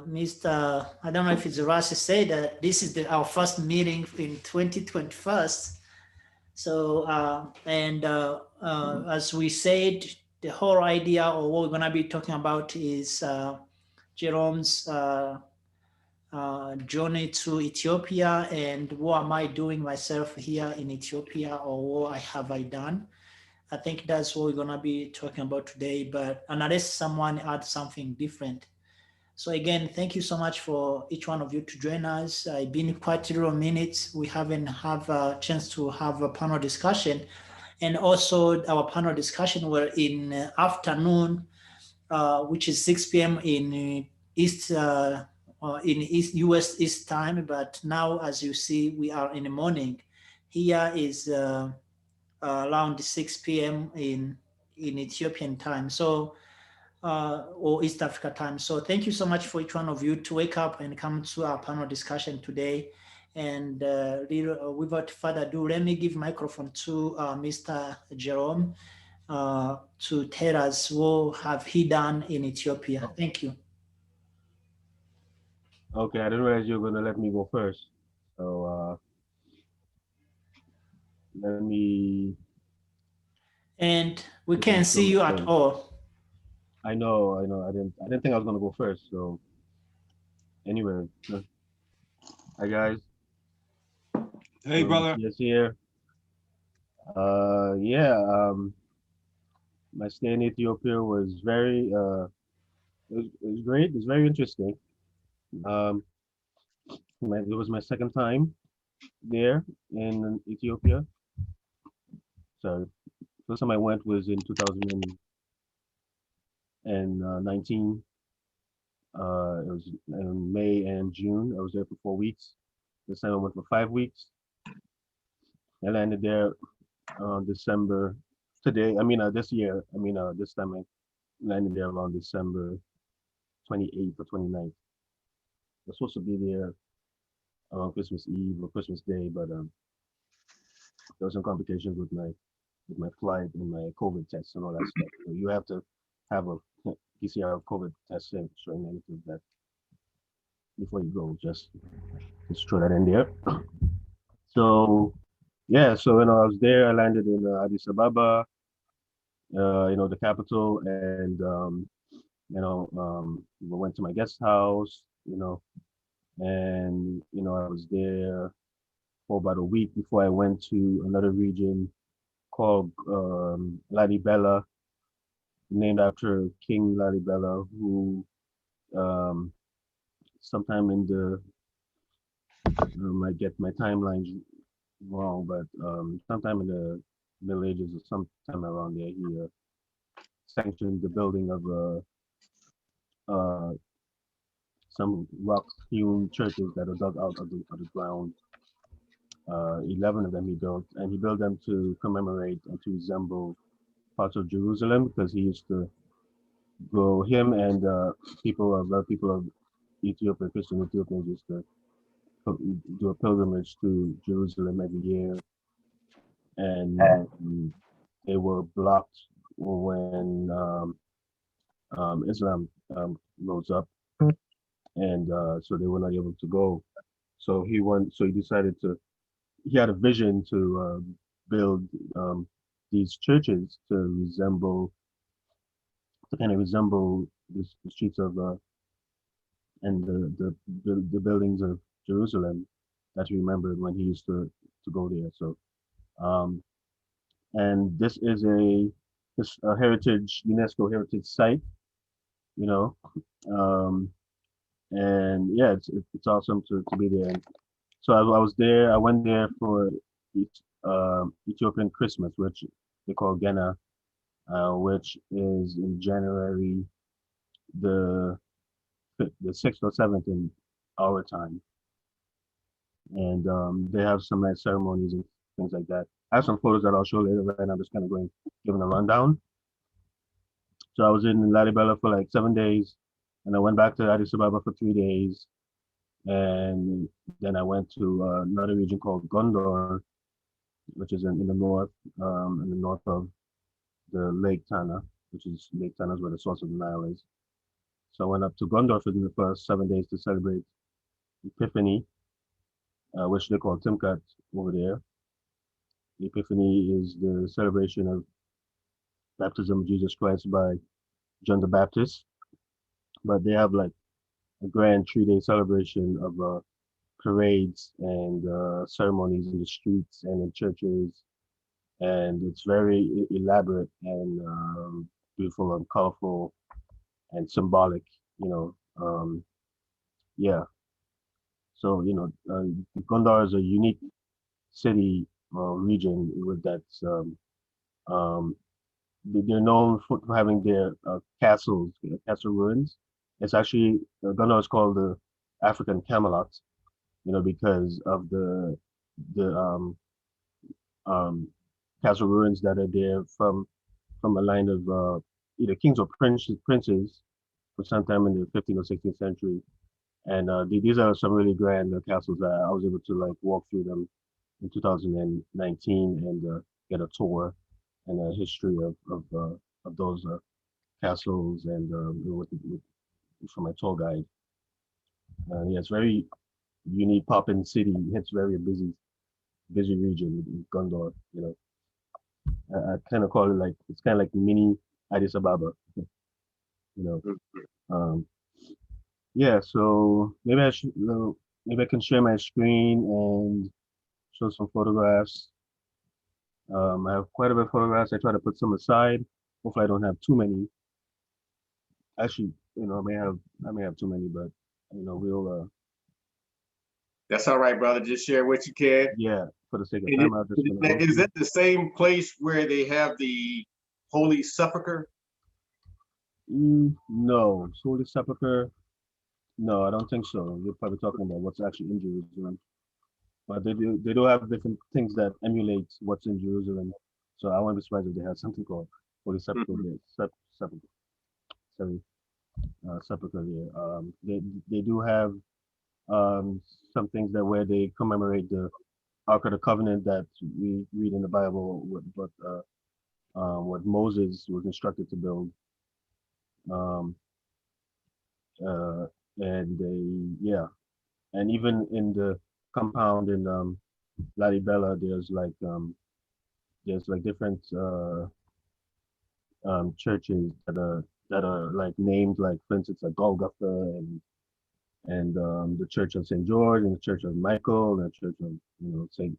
Mr. I don't know if it's Rasi said that this is our first meeting in 2021. So, as we said, the whole idea of what we're going to be talking about is Jerome's journey to Ethiopia and what am I doing myself here in Ethiopia, or what have I done. I think that's what we're going to be talking about today, but unless someone adds something different. So again, thank you so much for each one of you to join us. It's been quite a few minutes. We haven't have a chance to have a panel discussion. And also our panel discussion were in afternoon, which is 6 p.m. in East US East time. But now, as you see, we are in the morning. Here is around 6 p.m. in Ethiopian time. So or East Africa time. So thank you so much for each one of you to wake up and come to our panel discussion today. And without further ado, let me give microphone to Mr. Jerome to tell us what have he done in Ethiopia. Thank you. Okay, I didn't realize you were going to let me go first. So let me. And we can't see you at all. I know. I didn't think I was going to go first. So anyway, hi guys. Hey, brother. Yes, here. Yeah. My stay in Ethiopia was it was great. It was very interesting. Um, it was my second time there in Ethiopia. So first time I went was in 2019. It was in May and June. I was there for 4 weeks. This time I went for 5 weeks. I landed there December today. This year. This time I landed there around December 28th or 29th. I was supposed to be there on Christmas Eve or Christmas Day, but there were some complications with my flight and my COVID test and all that stuff. So you have to have a PCR COVID test showing negative that before you go. Just throw that in there. So yeah, so when I was there, I landed in Addis Ababa, the capital, and we went to my guest house, and I was there for about a week before I went to another region called Lalibela, named after King Lalibela, who um, sometime in the I might get my timelines wrong, but sometime in the Middle Ages or sometime around there, he sanctioned the building of some rock-hewn churches that are dug out of the ground. 11 of them he built, and he built them to commemorate and to resemble parts of Jerusalem, because he used to go, him and a lot of people of Ethiopia, Christian Ethiopians, used to do a pilgrimage to Jerusalem every year, and they were blocked when Islam rose up, and so they were not able to go. So he decided to. He had a vision to build these churches to kind of resemble the streets of and the buildings of Jerusalem that he remembered when he used to go there. So and this is a UNESCO heritage site, you know, um, and yeah, it's awesome to be there. So I was there. I went there for Ethiopian Christmas, which they call Gena, which is in January the 6th or 7th in our time, and they have some nice ceremonies and things like that. I have some photos that I'll show later. Right now, I'm just kind of giving a rundown. So I was in Lalibela for like 7 days, and I went back to Addis Ababa for 3 days, and then I went to another region called Gondor, which is in the north of the Lake Tana, which is Lake Tana is where the source of the Nile is. So I went up to Gondor for the first 7 days to celebrate Epiphany, which they call Timkat over there. Epiphany is the celebration of baptism of Jesus Christ by John the Baptist, but they have like a grand 3 day celebration of parades and ceremonies in the streets and in churches, and it's very elaborate and beautiful and colorful and symbolic. You know, yeah. So Gondar is a unique city region with that. Um, they're known for having their castles, castle ruins. It's actually Gondar is called the African Camelot, because of the um, castle ruins that are there from a line of either kings or princes for sometime in the 15th or 16th century. And these are some really grand castles that I was able to like walk through them in 2019 and get a tour and a history of those castles and from my tour guide. Yeah, it's very unique, poppin' city. It's very busy region in Gondor. I kind of call it like it's kind of like mini Addis Ababa. You know. Um, yeah. So maybe maybe I can share my screen and show some photographs. I have quite a bit of photographs. I try to put some aside. Hopefully, I don't have too many. Actually, I may have too many, but we'll. That's all right, brother. Just share what you can. Yeah, for the sake of And time, I'll just. is that the same place where they have the Holy Sepulchre? No, Holy Sepulchre. No, I don't think so. You're probably talking about what's actually in Jerusalem, but they do have different things that emulate what's in Jerusalem. So I wouldn't be surprised if they had something called Holy Sepulchre there. Sepulchre. Sorry, Sepulchre there. They do have some things that where they commemorate the Ark of the Covenant that we read in the Bible, what Moses was instructed to build. Um, and yeah, and even in the compound in Lalibela, there's like different churches that are like named, like for instance like Golgotha and the Church of St. George and the Church of Michael and the Church of Saint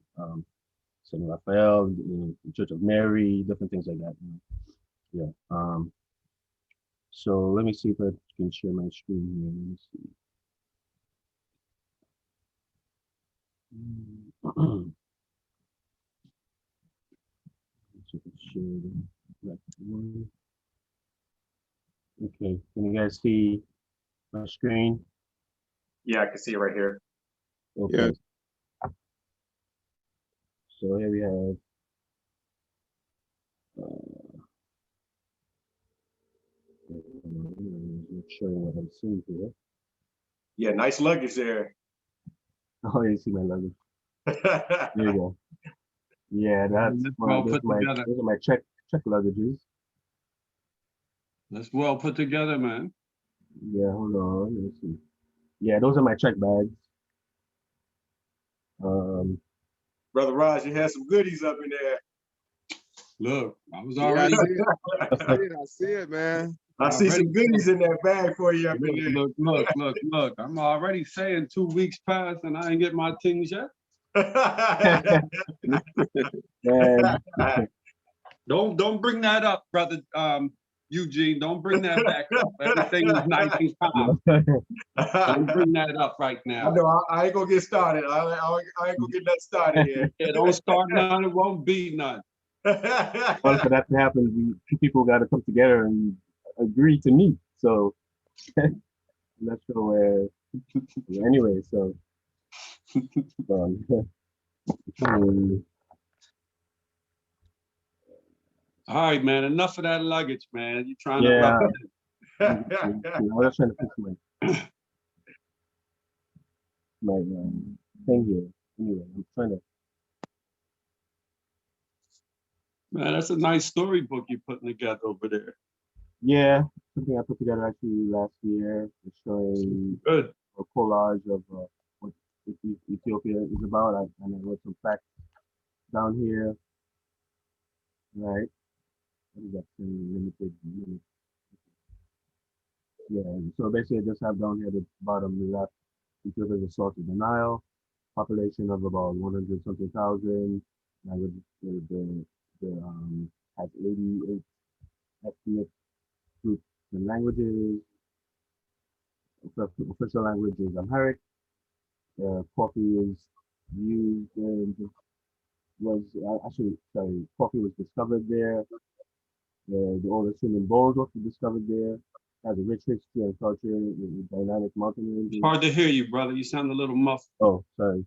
Raphael, the Church of Mary, different things like that. Yeah. So let me see if I can share my screen here. Let me see. Okay, can you guys see my screen? Yeah, I can see it right here. Okay. Yeah. So here we have showing what I'm seeing here. Yeah, nice luggage there. Oh, you see my luggage. There you go. Yeah, those are my check luggages. That's well put together, man. Yeah, hold on. Let me see. Yeah, those are my check bags. Brother Raj, you had some goodies up in there. Look, I was already. Yeah, I see it, man. I see some goodies in that bag for you up in there. Look. I'm already saying 2 weeks passed and I ain't get my things yet. Don't bring that up, brother Eugene. Don't bring that back up. Everything is nice and calm. Don't bring that up right now. I know I ain't gonna get started. I ain't gonna get that started here. Yeah, don't start none, it won't be none. Well, for that to happen, two people got to come together and agree to meet. So I'm not sure where. Anyway, so. All right, man. Enough of that luggage, man. You trying to rub it in. I was trying to fix my thing here. Anyway, I'm trying to. Man, that's a nice storybook you're putting together over there. Yeah, something I put together actually last year. It's showing Good. a collage of what Ethiopia is about. And I wrote some facts down here. Right. What is that thing? Limited. Yeah. So basically, I just have down here the bottom left. Ethiopia is the source of the Nile. Population of about 100 something thousand. Language has 88 ethnic groups and languages. Official language is Amharic. Coffee is used and was actually sorry. Coffee was discovered there. The oldest human bones was discovered there. Has a rich history and culture with dynamic mountain It's ranges. hard to hear you, brother. You sound a little muffled. Oh, sorry.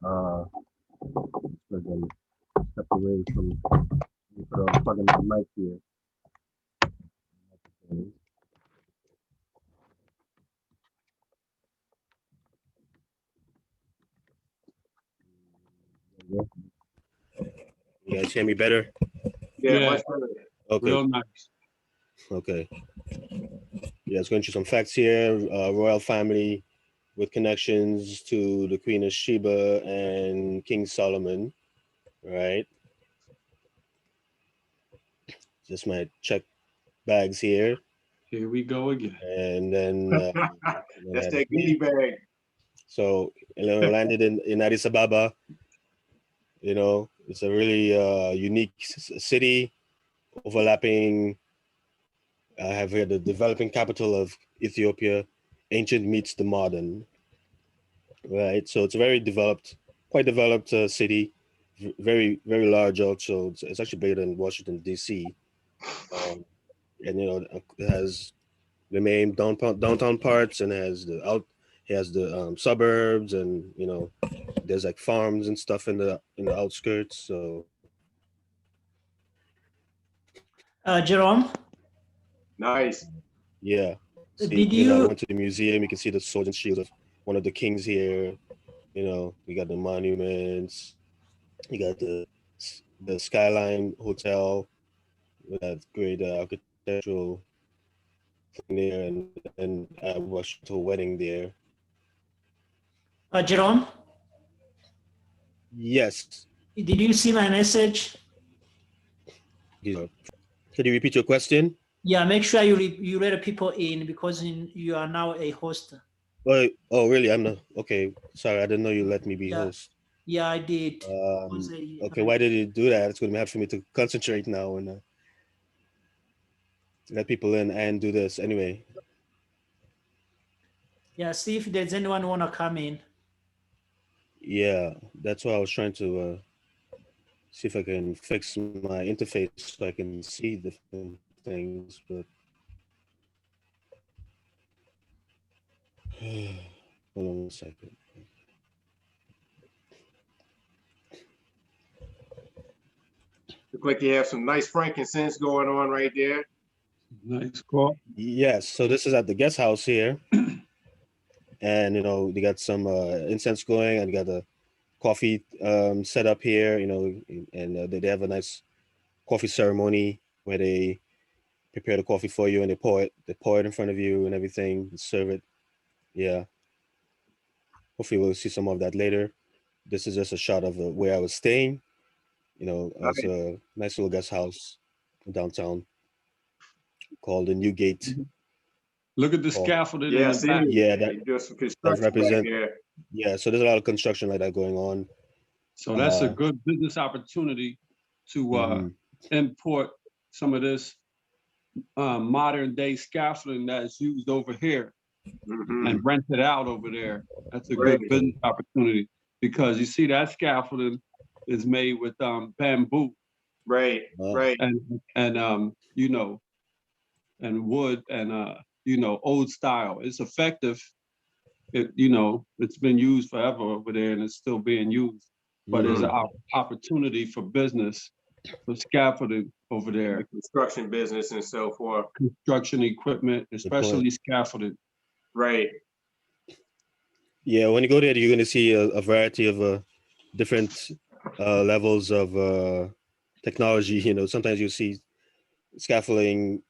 Because I stepped away from plugging my mic here. You guys hear me better? Yeah, Yeah. much better. Okay. Real nice. Okay. Yeah, it's going through some facts here. Royal family with connections to the Queen of Sheba and King Solomon, right? Just my check bags here. Here we go again. And then, That's that goodie bag. so landed in Addis Ababa. You know, it's a really unique city overlapping. I have here the developing capital of Ethiopia, ancient meets the modern, right? So it's a very developed, quite developed city, very, very large also. It's actually bigger than Washington, D.C. And, you know, it has the main downtown parts and it has the suburbs and, you know, there's like farms and stuff in the outskirts. So Jerome, Nice. yeah, see, did you know, I you went to the museum. You can see the swords and shields of one of the kings here. You know, you got the monuments. You got the Skyline Hotel with that great architectural thing there, and I was to a wedding there. Jerome, Yes. did you see my message? Can you repeat your question? Yeah, make sure you let people in because you are now a host. Oh, really? I'm not okay. Sorry, I didn't know you let me be Yeah, host. yeah, I did. Because Okay, why did you do that? It's going to be hard for me to concentrate now and let people in and do this anyway. yeah, see if there's anyone want to come in. Yeah, that's why I was trying to see if I can fix my interface so I can see different things, but hold on 1 second. Look like you have some nice frankincense going on right there. Nice call. Yes, so this is at the guest house here, and you know they got some incense going, and got a coffee set up here, you know, and they have a nice coffee ceremony where they prepare the coffee for you and they pour it in front of you and everything, and serve it. Yeah, hopefully we'll see some of that later. This is just a shot of where I was staying. You know, it's a nice little guest house downtown called the New Gate. Look at the Oh. scaffolding Yeah, in the see, back. Yeah, you do some that construction represent. right there. Yeah, so there's a lot of construction like that going on. So that's a good business opportunity to import some of this modern day scaffolding that's used over here and rent it out over there. That's a good business opportunity because you see that scaffolding is made with bamboo. Right, right. And you know, and wood and you know, old style. It's effective. You know, it's been used forever over there and it's still being used. But there's an opportunity for business for scaffolding over there. The construction business and so forth. Construction equipment, especially scaffolding. Right. Yeah, when you go there, you're going to see a variety of different levels of technology. You know, sometimes you see scaffolding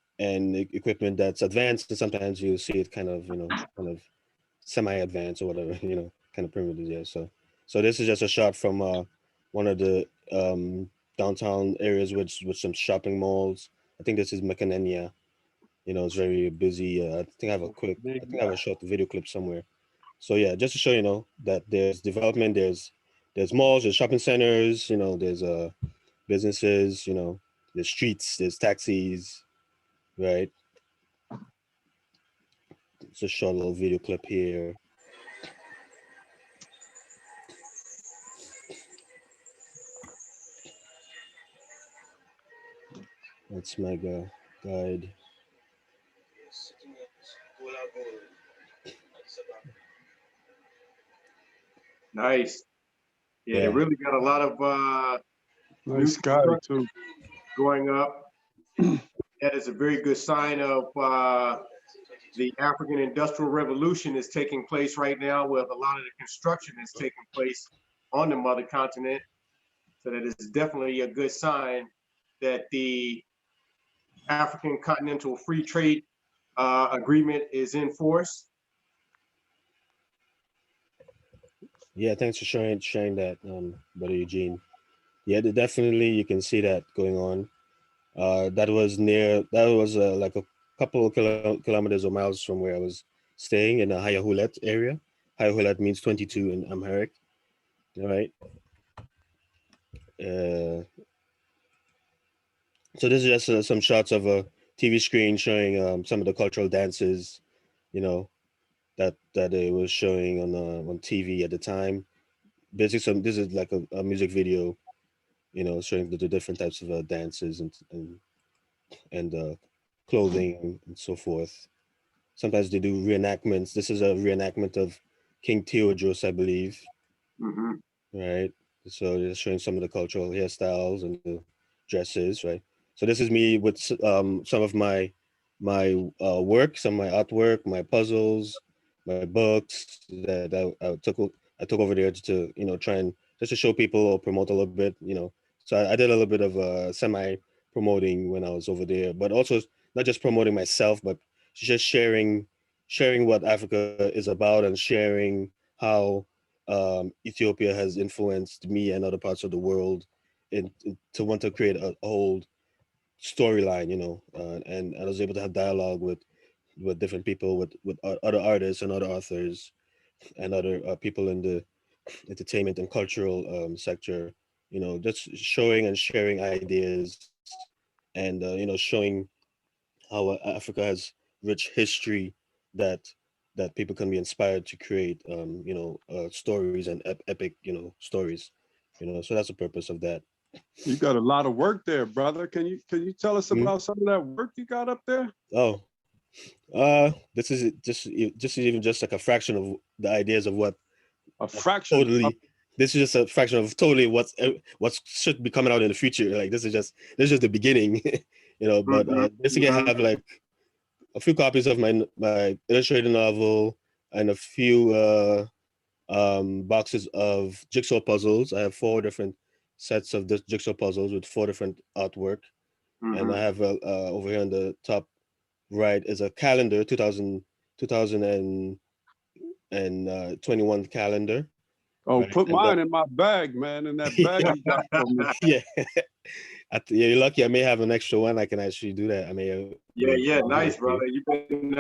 equipment that's advanced, and sometimes you see it kind of, kind of semi-advanced or whatever, kind of primitive. Yeah. So this is just a shot from one of the downtown areas with some shopping malls. I think this is Mekanenia. It's very busy. I think I have a short video clip somewhere. So yeah, just to show that there's development, there's malls, there's shopping centers, there's businesses, there's streets, there's taxis, right? It's a short little video clip here. That's my guide. Nice. Yeah, they Yeah. really got a lot of Nice guy too. going up. That is a very good sign of the African Industrial Revolution is taking place right now, with a lot of the construction is taking place on the mother continent. So that is definitely a good sign that the African Continental Free Trade Agreement is in force. Yeah, thanks for sharing that, Brother Eugene. Yeah, definitely you can see that going on. That was like a couple of kilometers or miles from where I was staying in the Hayahulet area. Hayahulet means 22 in Amharic. All right. So this is just some shots of a TV screen showing some of the cultural dances, that it was showing on TV at the time. Basically, this is like a music video, showing the different types of dances and clothing and so forth. Sometimes they do reenactments. This is a reenactment of King Theodros, I believe. Mm-hmm. Right. So they're showing some of the cultural hairstyles and the dresses, right? So this is me with some of my work, some of my artwork, my puzzles, my books that I took over there to try and just to show people or promote a little bit, So I did a little bit of semi promoting when I was over there, but also not just promoting myself, but just sharing what Africa is about and sharing how Ethiopia has influenced me and other parts of the world to want to create a whole storyline, and I was able to have dialogue with different people, with other artists and other authors and other people in the entertainment and cultural sector, just showing and sharing ideas and, showing how Africa has rich history that people can be inspired to create, stories and epic, stories, so that's the purpose of that. You got a lot of work there, brother. Can you tell us about some of that work you got up there? Oh, this is just even just like a fraction of the ideas of what a fraction totally. This is just a fraction of totally what should be coming out in the future. Like this is just the beginning, But basically, I have like a few copies of my illustrated novel and a few boxes of jigsaw puzzles. I have 4 different sets of jigsaw puzzles with 4 different artwork, and I have over here on the top right is a calendar, 2021 calendar. Oh, right? put mine in my bag, man. In that bag you got for me. Yeah. Yeah, you're lucky. I may have an extra one. I can actually do that. I may. Yeah, nice, brother. You've been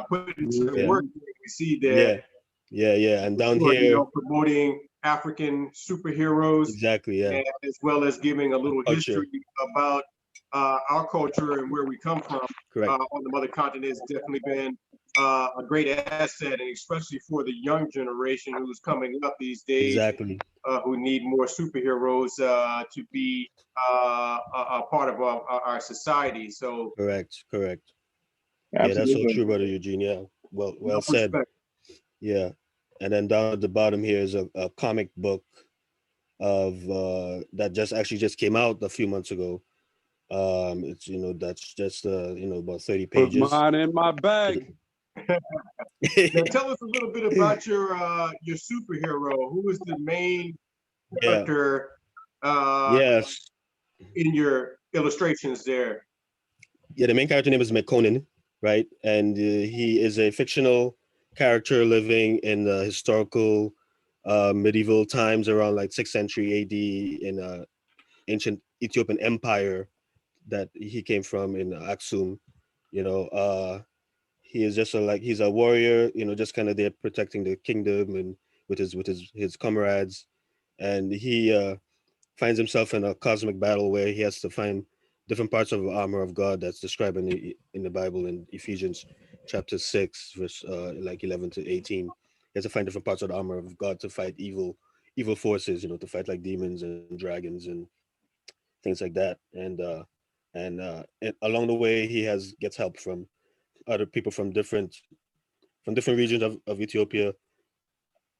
putting some work. We see that. Yeah. And down here, promoting African superheroes. Exactly. Yeah. As well as giving a little history about our culture and where we come from. Correct. On the mother continent has definitely been a great asset, and especially for the young generation who's coming up these days. Exactly. Who need more superheroes to be a part of our society. So correct. Absolutely. Yeah, that's so true, brother Eugene. Yeah, well said. Yeah, and then down at the bottom here is a comic book of that just came out a few months ago. It's that's just about 30 pages. Put mine in my bag. Now tell us a little bit about your superhero. Who is the main character? Yes. In your illustrations there. Yeah, the main character name is Mekonnen, right? And he is a fictional character living in the historical medieval times around like 6th century AD in ancient Ethiopian empire that he came from in Aksum. You know, he is just he's a warrior, you know, just kind of there protecting the kingdom and with his comrades, and he finds himself in a cosmic battle where he has to find different parts of the armor of God that's described in the Bible in Ephesians chapter 6 verse like 11 to 18. He has to find different parts of the armor of God to fight evil forces, you know, to fight like demons and dragons and things like that. And along the way he has gets help from other people from different regions of Ethiopia,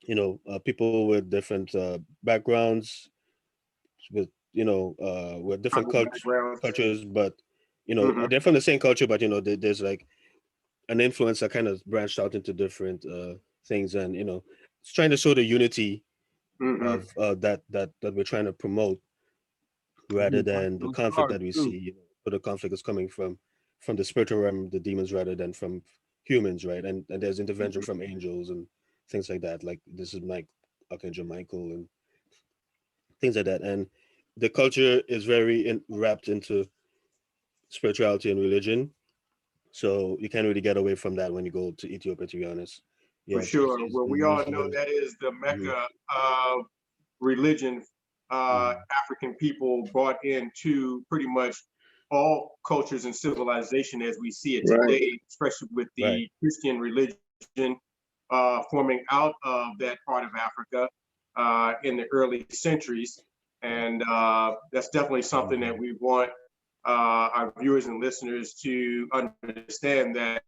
you know, people with different backgrounds, with with different Backgrounds. cultures, but Hmm. they're from the same culture, but there's like an influence that kind of branched out into different things, and it's trying to show the unity Hmm. of that we're trying to promote rather Mhm. than the Those conflict cards that we too. see. But the conflict is coming from the spiritual realm, the demons, rather than from humans, right? And there's intervention from angels and things like that. Like this is like Archangel Michael and things like that. And the culture is very wrapped into spirituality and religion. So you can't really get away from that when you go to Ethiopia, to be honest. For Yeah, sure. it's Well, we all know Muslim. that is the Hmm. Mecca of religion. Hmm. African people brought into pretty much all cultures and civilization as we see it Right. today, especially with Right. the Christian religion forming out of that part of Africa in the early centuries. And that's definitely something that Hmm. we want our viewers and listeners to understand that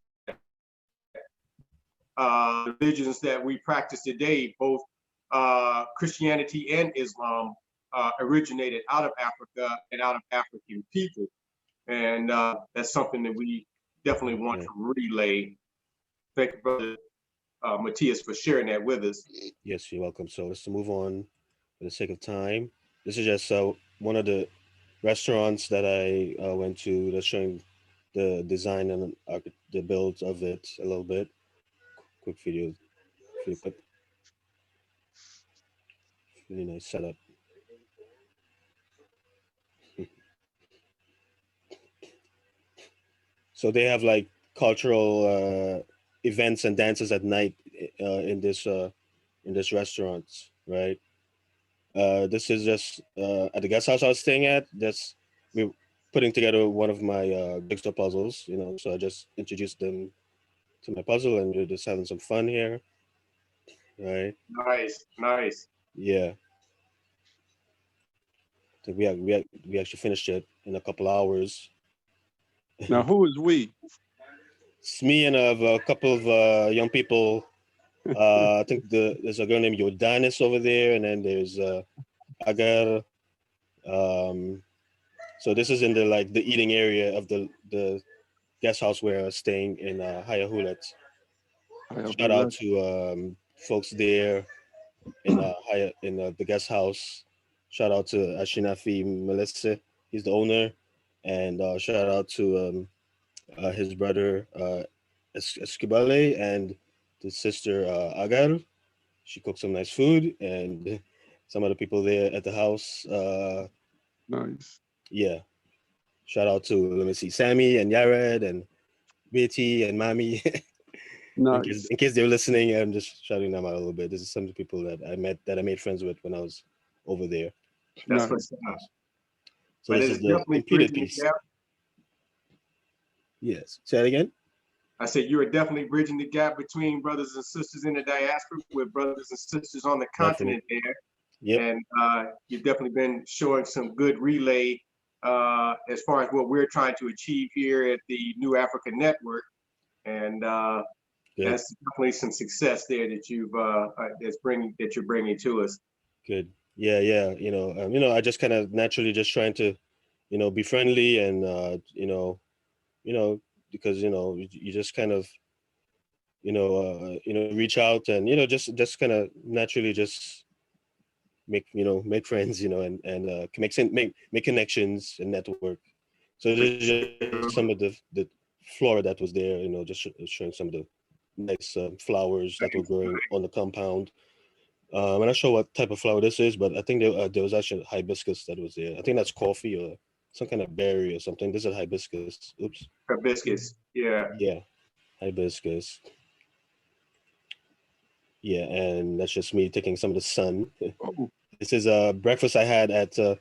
religions that we practice today, both Christianity and Islam, originated out of Africa and out of African people. And that's something that we definitely want Yeah. to relay. Thank you, Brother Matthias, for sharing that with us. Yes, you're welcome. So let's move on for the sake of time. This is just one of the restaurants that I went to that's showing the design and the build of it a little bit. Quick video clip. Really nice setup. So they have like cultural events and dances at night in this restaurant, right? This is just at the guest house I was staying at. Just we putting together one of my jigsaw puzzles, So I just introduced them to my puzzle, and we're just having some fun here, right? Nice, nice. Yeah, I think we actually finished it in a couple hours. Now, who is we? It's me and a couple of young people. I think there's a girl named Yodanis over there, and then there's Agar. Um, so this is in the eating area of the guest house where I was staying in Hayahulet. Shout out to folks there in the guest house. Shout out to Ashinafi Melissa. He's the owner, and shout out to his brother Esquibale and the sister Agar. She cooked some nice food, and some other people there at the house. Nice. Yeah, shout out to, let me see, Sammy and Yared and Betty and Mami. Nice. In case they're listening, I'm just shouting them out a little bit. This is some of the people that I made friends with when I was over there. That's what's Nice. up. So But this it's is the definitely completed bridging the piece. gap. Yes. Say that again. I said you are definitely bridging the gap between brothers and sisters in the diaspora with brothers and sisters on the Definitely. continent there. Yep. And you've definitely been showing some good relay as far as what we're trying to achieve here at the New Africa Network. And Good. that's definitely some success there that you're bringing to us. Good. Yeah. Yeah. I just kind of naturally just trying to, be friendly and, because, you just kind of, reach out and, just kind of naturally just make friends, and make connections and network. So this is just some of the flora that was there, you know, just showing some of the nice flowers that were growing on the compound. I'm not sure what type of flower this is, but I think there was actually hibiscus that was there. I think that's coffee or some kind of berry or something. This is hibiscus. Oops. Hibiscus. Yeah. Yeah, hibiscus. Yeah, and that's just me taking some of the sun. Oh, This is a breakfast I had at the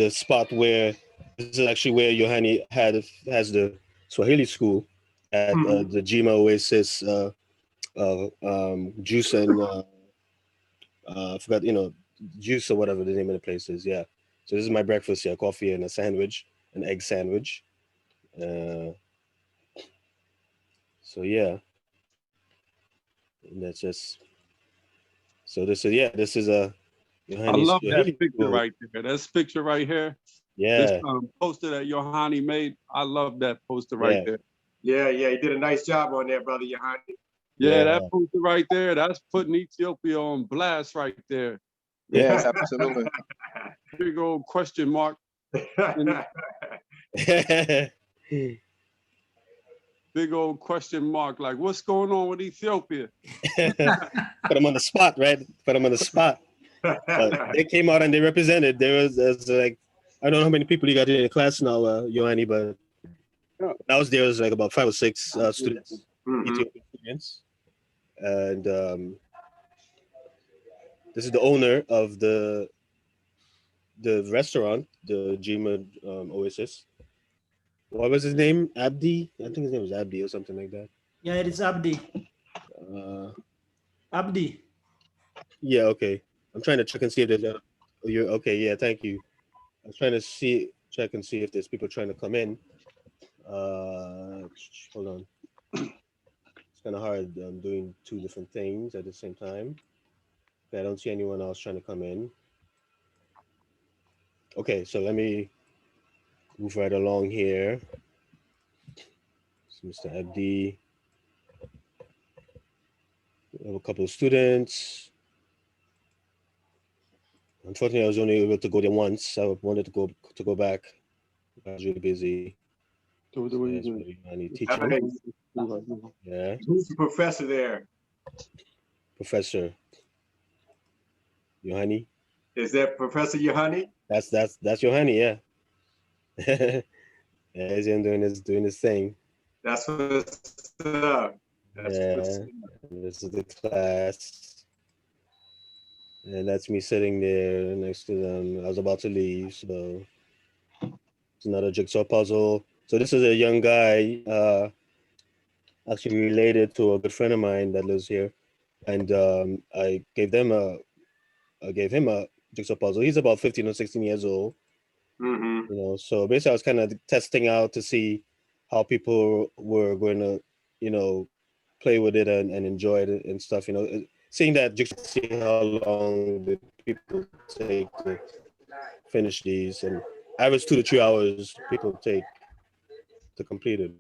spot where this is actually where Yohani has the Swahili school at the Jima Oasis juice and I forgot, you know, juice or whatever the name of the place is. Yeah. So this is my breakfast. Yeah, coffee and a sandwich, an egg sandwich. So yeah, and that's just. So this is a I Yohani's love that Swahili picture school. right there. This picture right here. This Yeah, poster that Yohani made. I love that poster right yeah, there. Yeah, yeah, you did a nice job on that, brother Yohani. Yeah, yeah. that poster right there. That's putting Ethiopia on blast right there. Yes, absolutely. Big old question mark. Big old question mark. Like, what's going on with Ethiopia? Put them on the spot, right? Put them on the spot. But they came out and they represented. There's like, I don't know how many people you got in your class now, Yohani, but there was like about 5 or 6 students, Ethiopian students. And this is the owner of the restaurant, the Jima Oasis. What was his name? Abdi? I think his name was Abdi or something like that. Yeah, it is Abdi. Abdi. Yeah, okay. I'm trying to check and see if there's you're okay, yeah, thank you. I was trying to check and see if there's people trying to come in. Hold on. It's kind of hard doing 2 different things at the same time. Okay, I don't see anyone else trying to come in. Okay, so let me move right along here. So Mr. Abdi. We have a couple of students. Unfortunately, I was only able to go there once. I wanted to go back. I was really busy. So what do you do? I need teaching. Yeah. Who's the professor there? Professor Yohani. Is that Professor Yohani? That's Yohani, yeah. Yeah, he's doing his thing. That's what's up. This is the class. And that's me sitting there next to them. I was about to leave, so it's another jigsaw puzzle. So this is a young guy, actually related to a good friend of mine that lives here, and I gave him a jigsaw puzzle. He's about 15 or 16 years old. You know, so basically I was kind of testing out to see how people were going to, you know, play with it and enjoy it and stuff. You know, seeing that, just see how long the people take to finish these, and average 2 to 3 hours people take to complete it.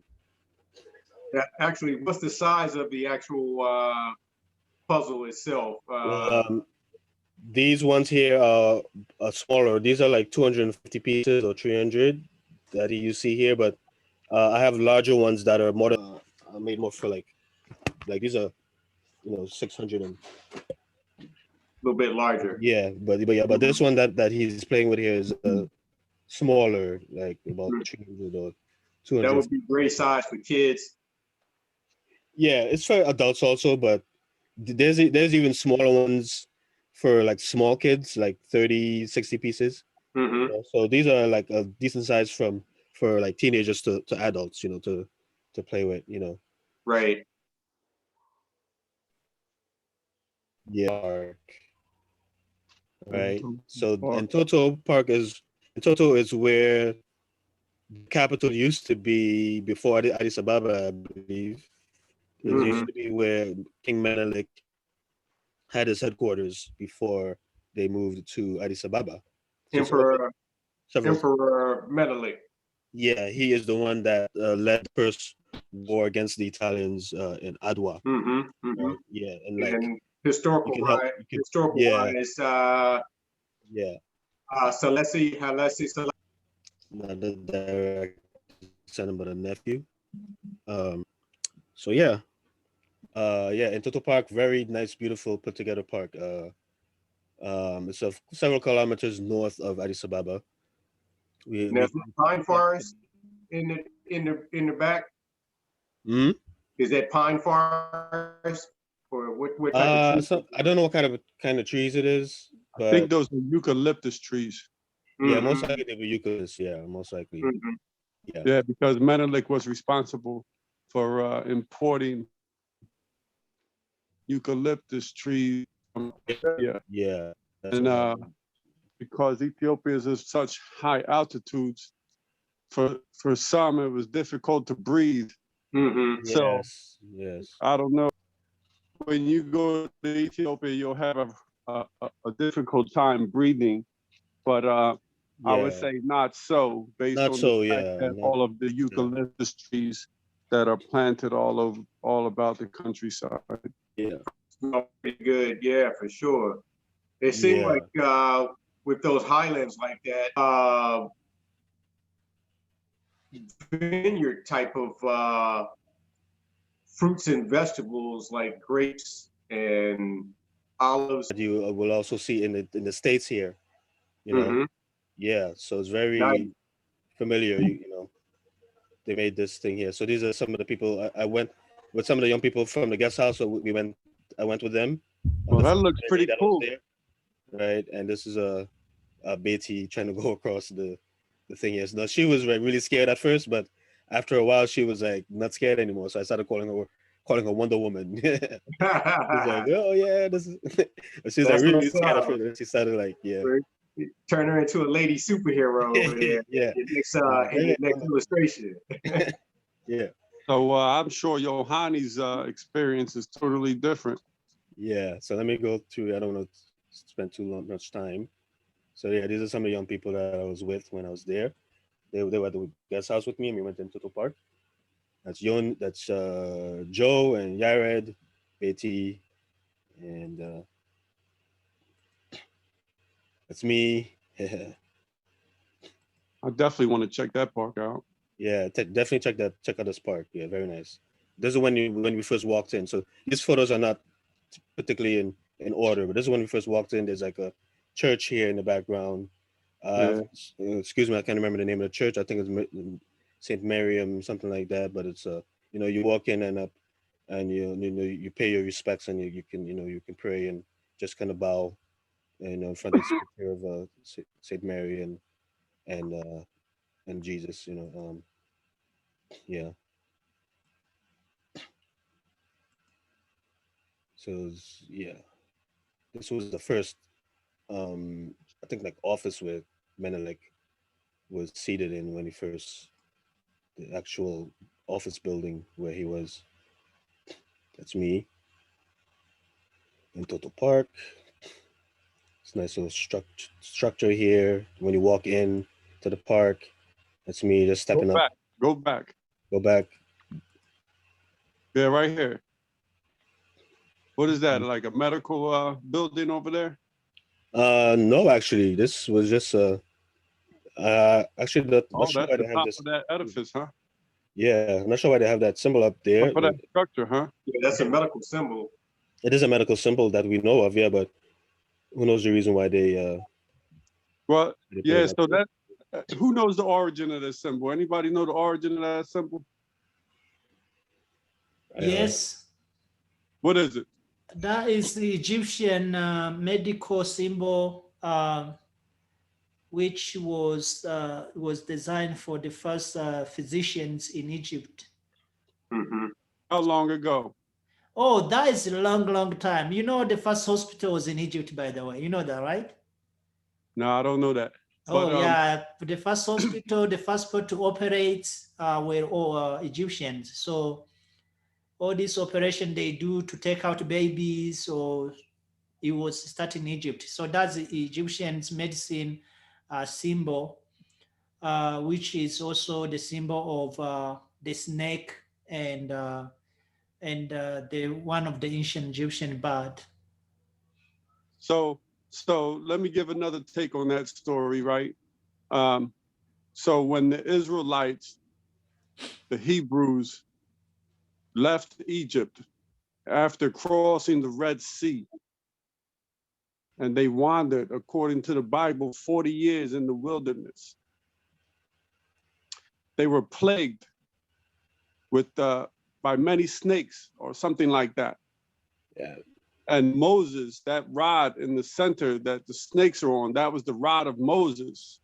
Actually, what's the size of the actual puzzle itself? These ones here are smaller. These are like 250 pieces or 300 that you see here, but I have larger ones that are more than made more for like these are, you know, 600 and A little bit larger. yeah, but this one that he's playing with here is smaller, like about 300 or 200. That would be great size for kids. Yeah, it's for adults also, but there's even smaller ones for like small kids, like 30, 60 pieces. You know? So these are like a decent size for like teenagers to adults, you know, to play with, you know. Right. Yeah. Right. So and Toto is where the capital used to be before Addis Ababa, I believe. It used to be where King Menelik had his headquarters before they moved to Addis Ababa. Emperor Menelik. Yeah, he is the one that led the first war against the Italians in Adwa. Yeah, and like historical wise, yeah. Haile Selassie. Not the direct descendant, but a nephew. So yeah, in Toto Park, very nice, beautiful, put together park. It's several kilometers north of Addis Ababa. Now, is that pine Yeah. forest in the back? Hmm? Is that pine forest or what type of tree? So I don't know what kind of trees it is, I think but those are eucalyptus trees. yeah, most Mhm, likely they were eucalyptus. Yeah, most likely. mhm. Yeah, Yeah, because Menelik was responsible for importing eucalyptus trees from Ethiopia. yeah. That's And what. because Ethiopia is at such high altitudes, for some it was difficult to breathe. Mhm. So Yes, yes. I don't know. When you go to Ethiopia, you'll have a difficult time breathing. But I would Yeah, say not so, based not on the so. fact Yeah, that not. all of the Yeah, eucalyptus trees that are planted all about the countryside. yeah, Smell pretty good, yeah, for sure. It seemed yeah. like with those highlands like that, vineyard type of fruits and vegetables like grapes and olives. That you will also see in the States here. You know. Hmm. Yeah, so it's Nice. very familiar. You know, they made this thing here. So these are some of the people I went with. Some of the young people from the guest house. So we went. I went with them on Well, the that first looks day pretty that I was cool. there, right? And this is a Betty trying to go across the thing here. No, she was really scared at first, but after a while, she was like not scared anymore. So I started calling her Wonder Woman. She's like, oh yeah, this is. She's like That's really what's scared at up. first, and she started like, yeah, Turn her into a lady superhero over there yeah, in your next illustration. yeah. So I'm sure Johanni's experience is totally different. Yeah, so let me go through. I don't want to spend much time. So yeah, these are some of the young people that I was with when I was there. They were at the guest house with me, and we went into the park. That's Joe and Yared, Betty, and that's me. I definitely want to check that park out. Yeah, definitely check out this park. Yeah, very nice. This is when we first walked in. So these photos are not particularly in order, but this is when we first walked in. There's like a church here in the background. Yeah. Excuse me, I can't remember the name of the church. I think it's Saint Miriam, something like that. But it's you walk in and you pay your respects, and you can you can pray and just kind of bow, in front of the picture of Saint Mary and uh, and Jesus. Yeah. So yeah, this was the first I think like office where Menelik was seated in when he first the actual office building where he was. That's me in Total Park. It's a nice little structure here. When you walk in to the park, that's me just Go stepping up. back. Go back. Go back. Yeah, right here. What is that? Like a medical building over there? No, actually, this was just actually not Oh, sure that's why the they have top this. of that edifice, huh? Yeah, I'm not sure why they have that symbol up there. Top of that structure, huh? Yeah, that's a medical symbol. It is a medical symbol that we know of, yeah, but who knows the reason why Well, they put yeah. it up So there. that who knows the origin of this symbol? Anybody know the origin of that symbol? Yes, What is it? that is the Egyptian medical symbol, which was designed for the first physicians in Egypt. Hmm. How long ago? Oh, that is a long, long time. You know, the first hospital was in Egypt, by the way. You know that, right? No, I don't know that. Oh, But yeah. The first hospital, the first people to operate were all Egyptians. So all this operation they do to take out babies, or it was started in Egypt. So that's the Egyptians medicine symbol, which is also the symbol of the snake and the one of the ancient Egyptian bird. so let me give another take on that story, right? So when the Israelites the Hebrews left Egypt after crossing the Red Sea. And they wandered, according to the Bible, 40 years in the wilderness. They were plagued with by many snakes or something like that. Yeah. And Moses, that rod in the center that the snakes are on, that was the rod of Moses.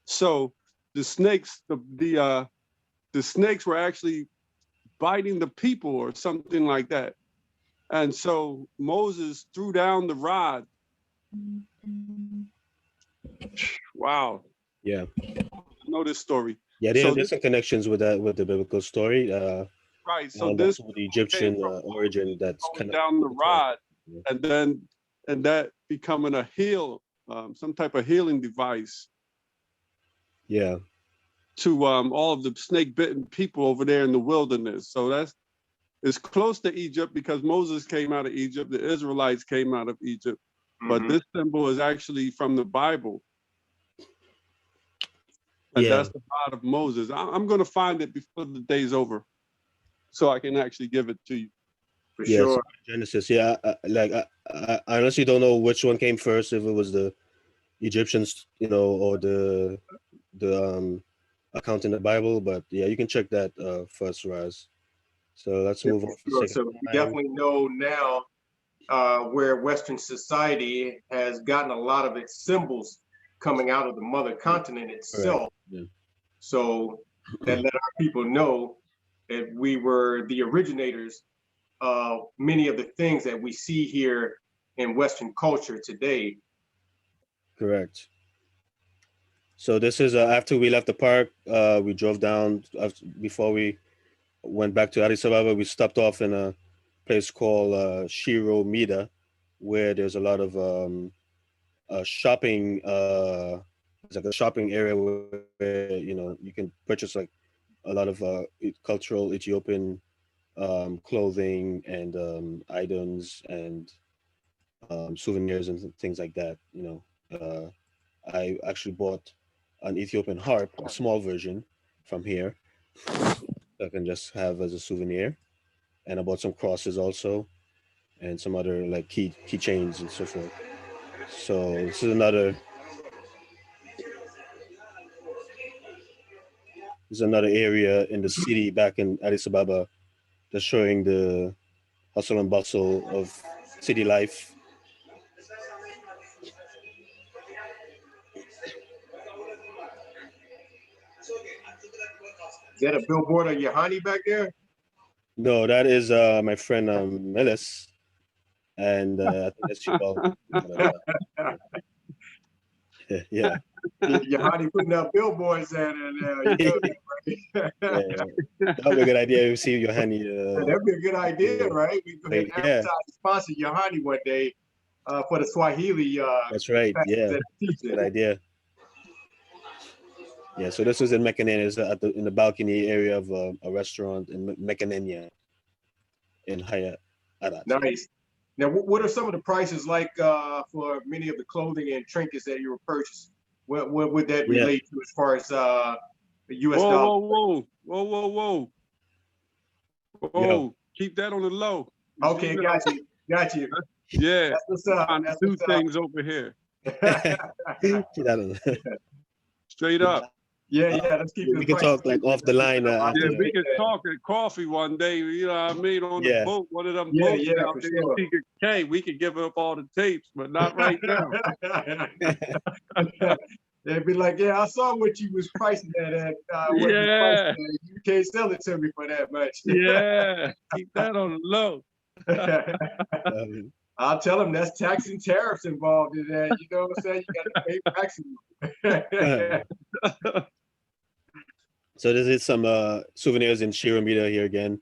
So the snakes, the snakes were actually biting the people or something like that. And so Moses threw down the rod. Wow. Yeah. I know this story. Yeah, there's some connections with that, with the biblical story. Right. So and this also the Egyptian origin that's kind of down the rod, yeah. and that becoming a some type of healing device. Yeah. To all of the snake-bitten people over there in the wilderness. So it's close to Egypt because Moses came out of Egypt, the Israelites came out of Egypt. But this symbol is actually from the Bible. And that's the rod of Moses. I'm going to find it before the day's over so I can actually give it to you. For sure. Genesis. Yeah, I honestly don't know which one came first, if it was the Egyptians, or the account in the Bible. But yeah, you can check that first, Raz. So let's move on. Sure. So we definitely know now where Western society has gotten a lot of its symbols coming out of the mother continent itself. Yeah. So that let our people know that we were the originators of many of the things that we see here in Western culture today. Correct. So this is after we left the park, we drove down. Before we went back to Addis Ababa, we stopped off in a place called Shiro Mida, where there's a lot of shopping. It's like a shopping area where you can purchase like a lot of cultural Ethiopian clothing and items and souvenirs and things like that. I actually bought an Ethiopian harp, a small version, from here. I can just have as a souvenir. And I bought some crosses also, and some other like keychains and so forth. So this is another area in the city back in Addis Ababa that's showing the hustle and bustle of city life. Is that a billboard of Yohani back there? No, that is my friend Melis, and I think that's Chico. Yeah. Yohani putting up billboards out there. You know that, right? That would be a good idea. We see Yohani. That'd be a good idea, right? We could advertise and sponsor Yohani one day for the Swahili. That's right. Yeah, good idea. Yeah, so this is in Mekanenia. It's in the balcony area of a restaurant in Mekanenia in Haya Arat. Nice. Now, what are some of the prices like for many of the clothing and trinkets that you were purchasing? What would that relate to as far as the U.S. dollar? Whoa. Yo. Keep that on the low. Okay, got you. Yeah. That's what's up. That's two things over here. Straight up. Yeah, let's keep it. We can talk like off the line. Yeah, we can talk at coffee one day. You know what I mean? On the boat, one of them boats out there in PK. We could give up all the tapes, but not right now. They'd be like, "Yeah, I saw what you was pricing that at. You can't sell it to me for that much." Yeah, keep that on the low. I'll tell them that's tax and tariffs involved in that. You know what I'm saying? You got to pay taxes. So this is some souvenirs in Shiro Mida here again.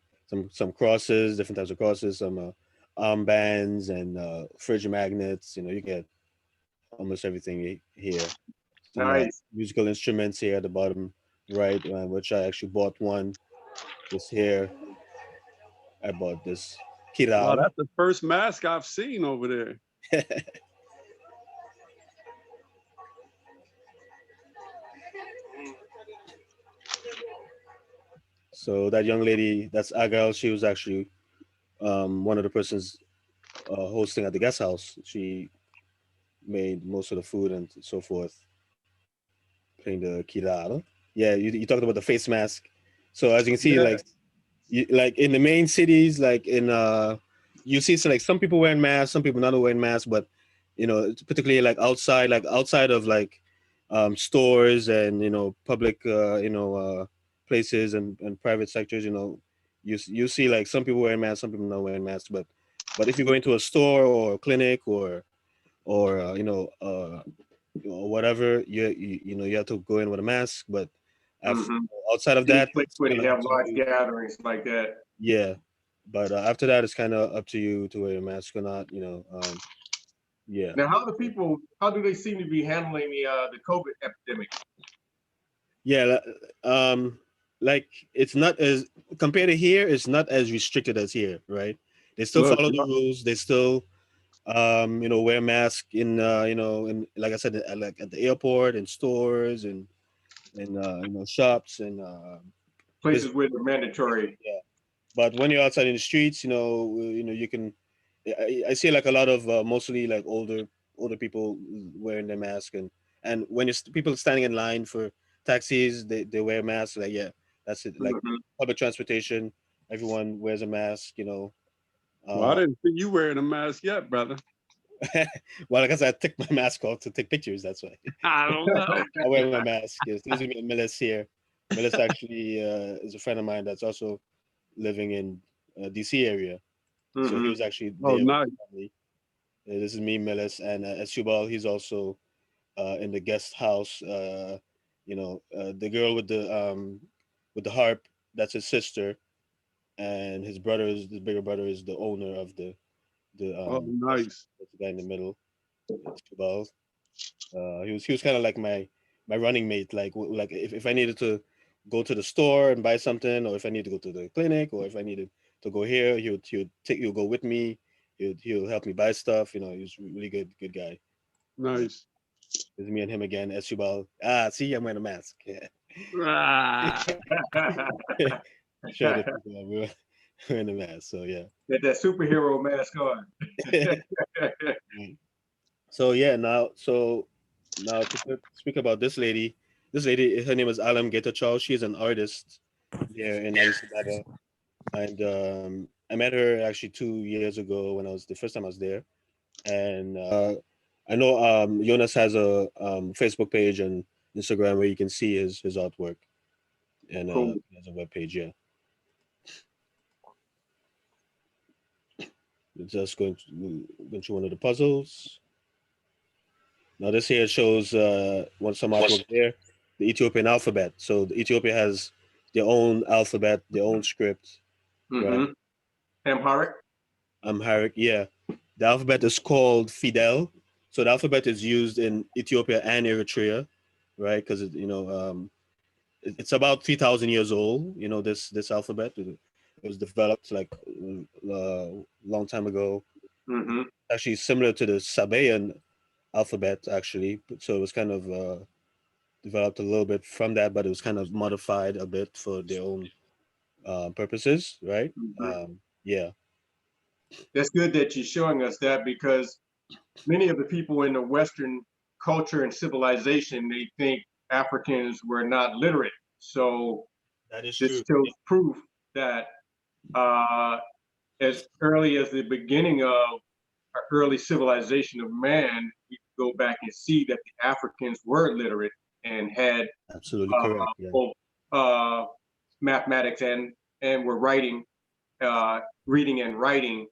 Some crosses, different types of crosses, some armbands and fridge magnets. You get almost everything here. Some, nice. Musical instruments here at the bottom right, which I actually bought one. This here, I bought this. Wow, that's the first mask I've seen over there. So that young lady, that's Agal. She was actually one of the persons hosting at the guest house. She made most of the food and so forth, playing the kirar. Yeah, you talked about the face mask. So as you can see, Yeah. like in the main cities, like in you see so like some people wearing masks, some people not wearing masks, but particularly like outside of like stores and public places and private sectors, you see like some people wearing masks, some people not wearing masks, but if you go into a store or a clinic or or whatever, you have to go in with a mask, but Mm-hmm. outside of Any that, place it's where kind they of up have to large you. gatherings like that. Yeah, but after that, it's kind of up to you to wear a mask or not. Yeah, Now, how do they seem to be handling the COVID epidemic? yeah. Like it's not as compared to here, it's not as restricted as here, right? They still Look, follow the rules. They still, wear mask in, and like I said, like at the airport and stores and shops and Places business. where they're mandatory. Yeah. But when you're outside in the streets, you can. I see like a lot of mostly like older people wearing their mask, and when it's people standing in line for taxis, they wear masks. Like yeah, that's it. Like Mhm. public transportation, everyone wears a mask. well, I Uh, didn't see you wearing a mask yet, brother. well, I guess I took my mask off to take pictures. That's why I don't know. I wear my mask. Yes, this is Millis here. Millis actually is a friend of mine that's also living in DC area. So he Mhm. was actually Oh, there with nice. his family. This is me, Melis, and Esubal. He's also in the guest house. The girl with the harp. That's his sister, and his bigger brother is the owner of the Oh, restaurant. nice. That's the guy in the middle. Esubal. He was kind of like my running mate. Like if I needed to go to the store and buy something, or if I need to go to the clinic, or if I needed to go here, he'll go with me. He'll help me buy stuff. He's a really good guy. Nice. It's me and him again. Esubal. See, I'm wearing a mask. Yeah. Ah, Show the people that we're wearing a mask. So yeah. Get that superhero mask on. So yeah. Now to speak about this lady. This lady, her name is Alam Getachow. She's an artist here in Addis Ababa, and I met her actually 2 years ago when I was the first time I was there, and I know Jonas has a Facebook page and Instagram where you can see his artwork, and Cool. he has a web page. Yeah, we're just going through one of the puzzles. Now this here shows some artwork there, the Ethiopian alphabet. So the Ethiopia has their own alphabet, their own script, right? Mm-hmm. Amharic. Amharic, yeah. The alphabet is called Fidel. So the alphabet is used in Ethiopia and Eritrea, right? Because it's about 3,000 years old. This alphabet. It was developed like a long time ago. Mm-hmm. Actually, similar to the Sabaean alphabet, actually. So it was kind of developed a little bit from that, but it was kind of modified a bit for their own purposes, right? Mm-hmm. Yeah. That's good that you're showing us that, because many of the people in the Western culture and civilization, they think Africans were not literate. So That is this true. shows proof that as early as the beginning of our early civilization of man, we can go back and see that the Africans were literate and had Absolutely correct. Yeah. both mathematics and were writing, reading and writing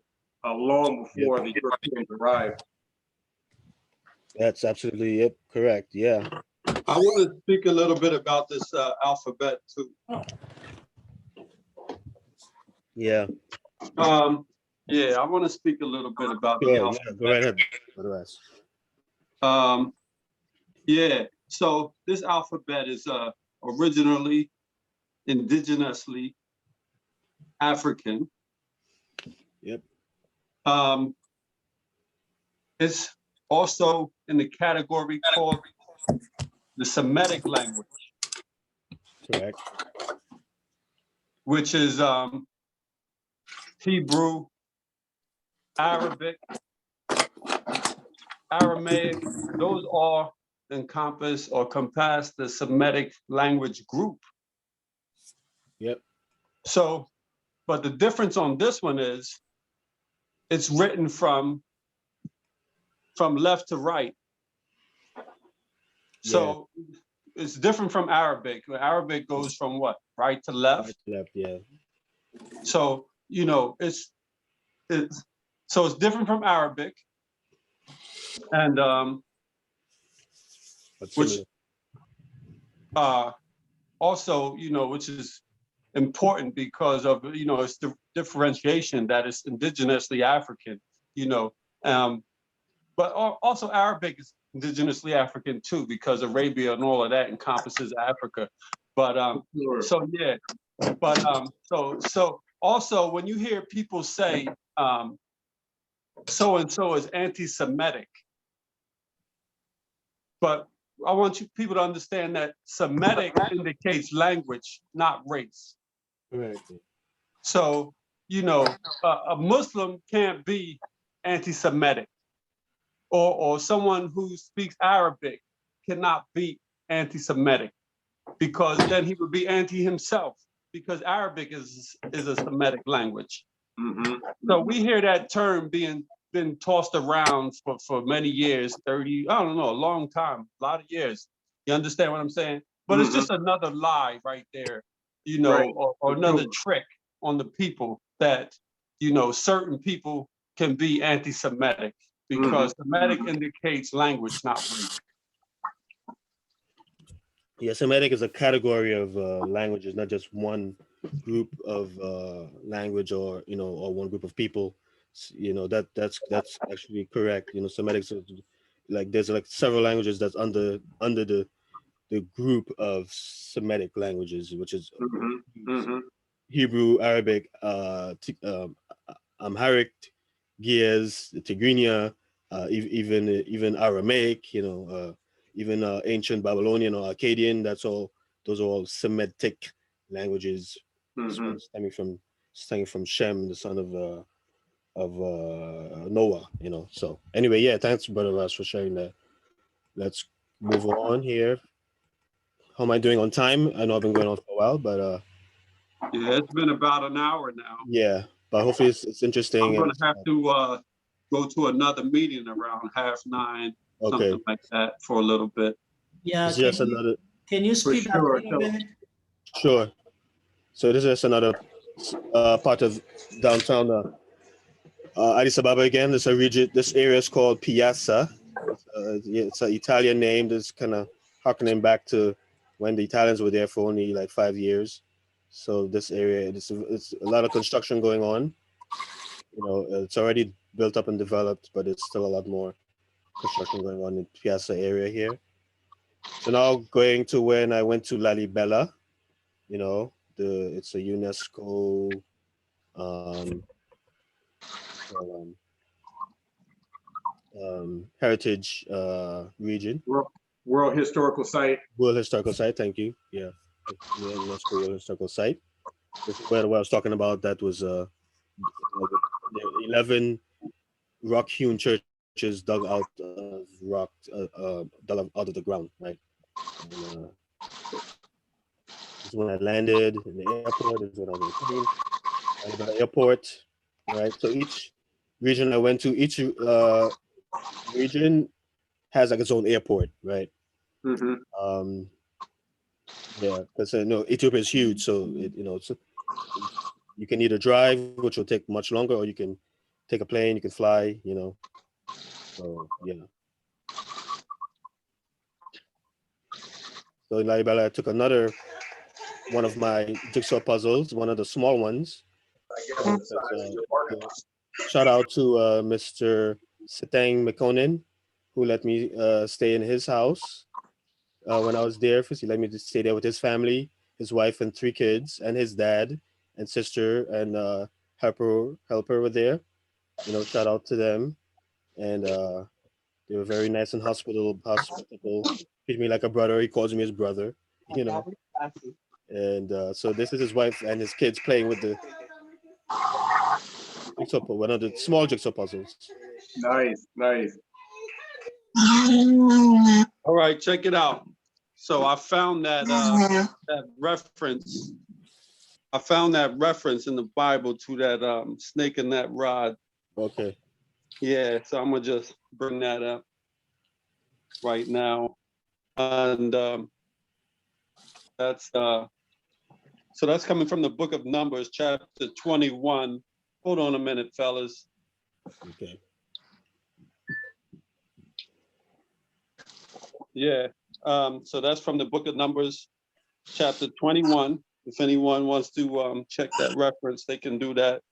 long Yep. before the Europeans arrived. That's absolutely correct. Yeah. I want to speak a little bit about this alphabet too. Yeah. Yeah, I want to speak a little bit about the Sure. Yeah. alphabet. Go right ahead. For the rest. Yeah, so this alphabet is originally indigenously African. Yep. It's also in the category called the Semitic language. Correct. which is Hebrew, Arabic, Aramaic. Those all encompass or compass the Semitic language group. Yep. So, but the difference on this one is it's written from left to right. So it's different from Arabic. Arabic goes from what? Right to left? Right to left, yeah. So, you know, it's different from Arabic. And which also, you know, which is important because of, you know, it's the differentiation that is indigenously African, you know. But also Arabic is indigenously African too, because Arabia and all of that encompasses Africa. But so yeah, but so also when you hear people say so and so is anti-Semitic, but I want you people to understand that Semitic indicates language, not race. Right. So, you know, a Muslim can't be anti-Semitic, or someone who speaks Arabic cannot be anti-Semitic, because then he would be anti himself, because Arabic is a Semitic language. Mm-hmm. So we hear that term been tossed around for many years, 30, I don't know, a long time, a lot of years. You understand what I'm saying? But it's just another lie right there, you know, Right. or another trick on the people that, you know, certain people can be anti-Semitic, because Semitic indicates language, not race. Yeah, Semitic is a category of languages, not just one group of language, or you know, or one group of people. You know, that's actually correct. You know, Semitic is like there's like several languages that's under the group of Semitic languages, which is Hebrew, Arabic, Amharic, Ge'ez, Tigrinya, even Aramaic. You know. Even ancient Babylonian or Akkadian, those are all Semitic languages, stemming from Shem, the son of Noah. You know. So anyway, yeah, thanks, Brother Ross, for sharing that. Let's move on here. How am I doing on time? I know I've been going on for a while, but yeah, it's been about an hour now. Yeah, but hopefully it's interesting. I'm gonna have to go to another meeting around 9:30, something like that, for a little bit. Yeah, it's just another. can you speed up a little bit? Sure. So this is just another part of downtown Addis Ababa again. There's a region. This area is called Piazza. It's an Italian name. That's kind of harkening back to when the Italians were there for only like 5 years. So this area, it's a lot of construction going on. You know, it's already built up and developed, but it's still a lot more construction going on in Piazza area here. So now going to when I went to Lalibela, you know, it's a UNESCO heritage region. World Historical Site. World Historical Site, thank you. Yeah, UNESCO World Historical Site. What I was talking about, that was 11 rock-hewn churches dug out of rock, dug out of the ground, right? And, this is when I landed in the airport. This is when I was in the airport, right? So each region I went to, each region has like its own airport, right? Yeah, because no, Ethiopia is huge, so you can either drive, which will take much longer, or you can take a plane, you can fly, you know. So yeah. So in Lalibela, I took another one of my jigsaw puzzles, one of the small ones. Shout out to Mr. Sitang Mekonnen, who let me stay in his house when I was there. First, he let me stay there with his family, his wife and 3 kids, and his dad and sister and helper were there. You know, shout out to them. And they were very nice and hospitable. Treat me like a brother. He calls me his brother, you know. And so this is his wife and his kids playing with the jigsaw, one of the small jigsaw puzzles. Nice, nice. All right, check it out. So I found that that reference. I found that reference in the Bible to that snake and that rod. Okay. Yeah, so I'm gonna just bring that up right now, and that's so that's coming from the book of Numbers, chapter 21. Hold on a minute, fellas. Okay. Yeah. So that's from the book of Numbers, chapter 21. If anyone wants to check that reference, they can do that.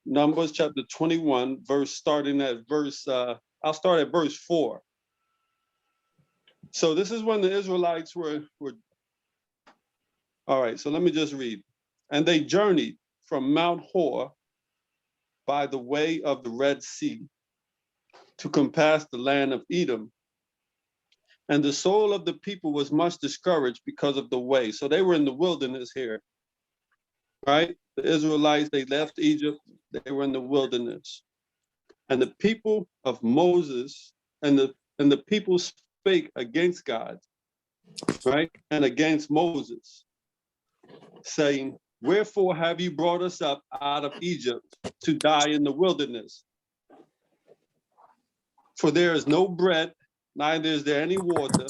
Numbers chapter 21, starting at verse, I'll start at verse 4. So this is when the Israelites were, all right, so let me just read. And they journeyed from Mount Hor by the way of the Red Sea to compass the land of Edom. And the soul of the people was much discouraged because of the way. So they were in the wilderness here, right? The Israelites, they left Egypt, they were in the wilderness. And the people of Moses and the people spake against God, right? And against Moses, saying, wherefore have you brought us up out of Egypt to die in the wilderness? For there is no bread, neither is there any water,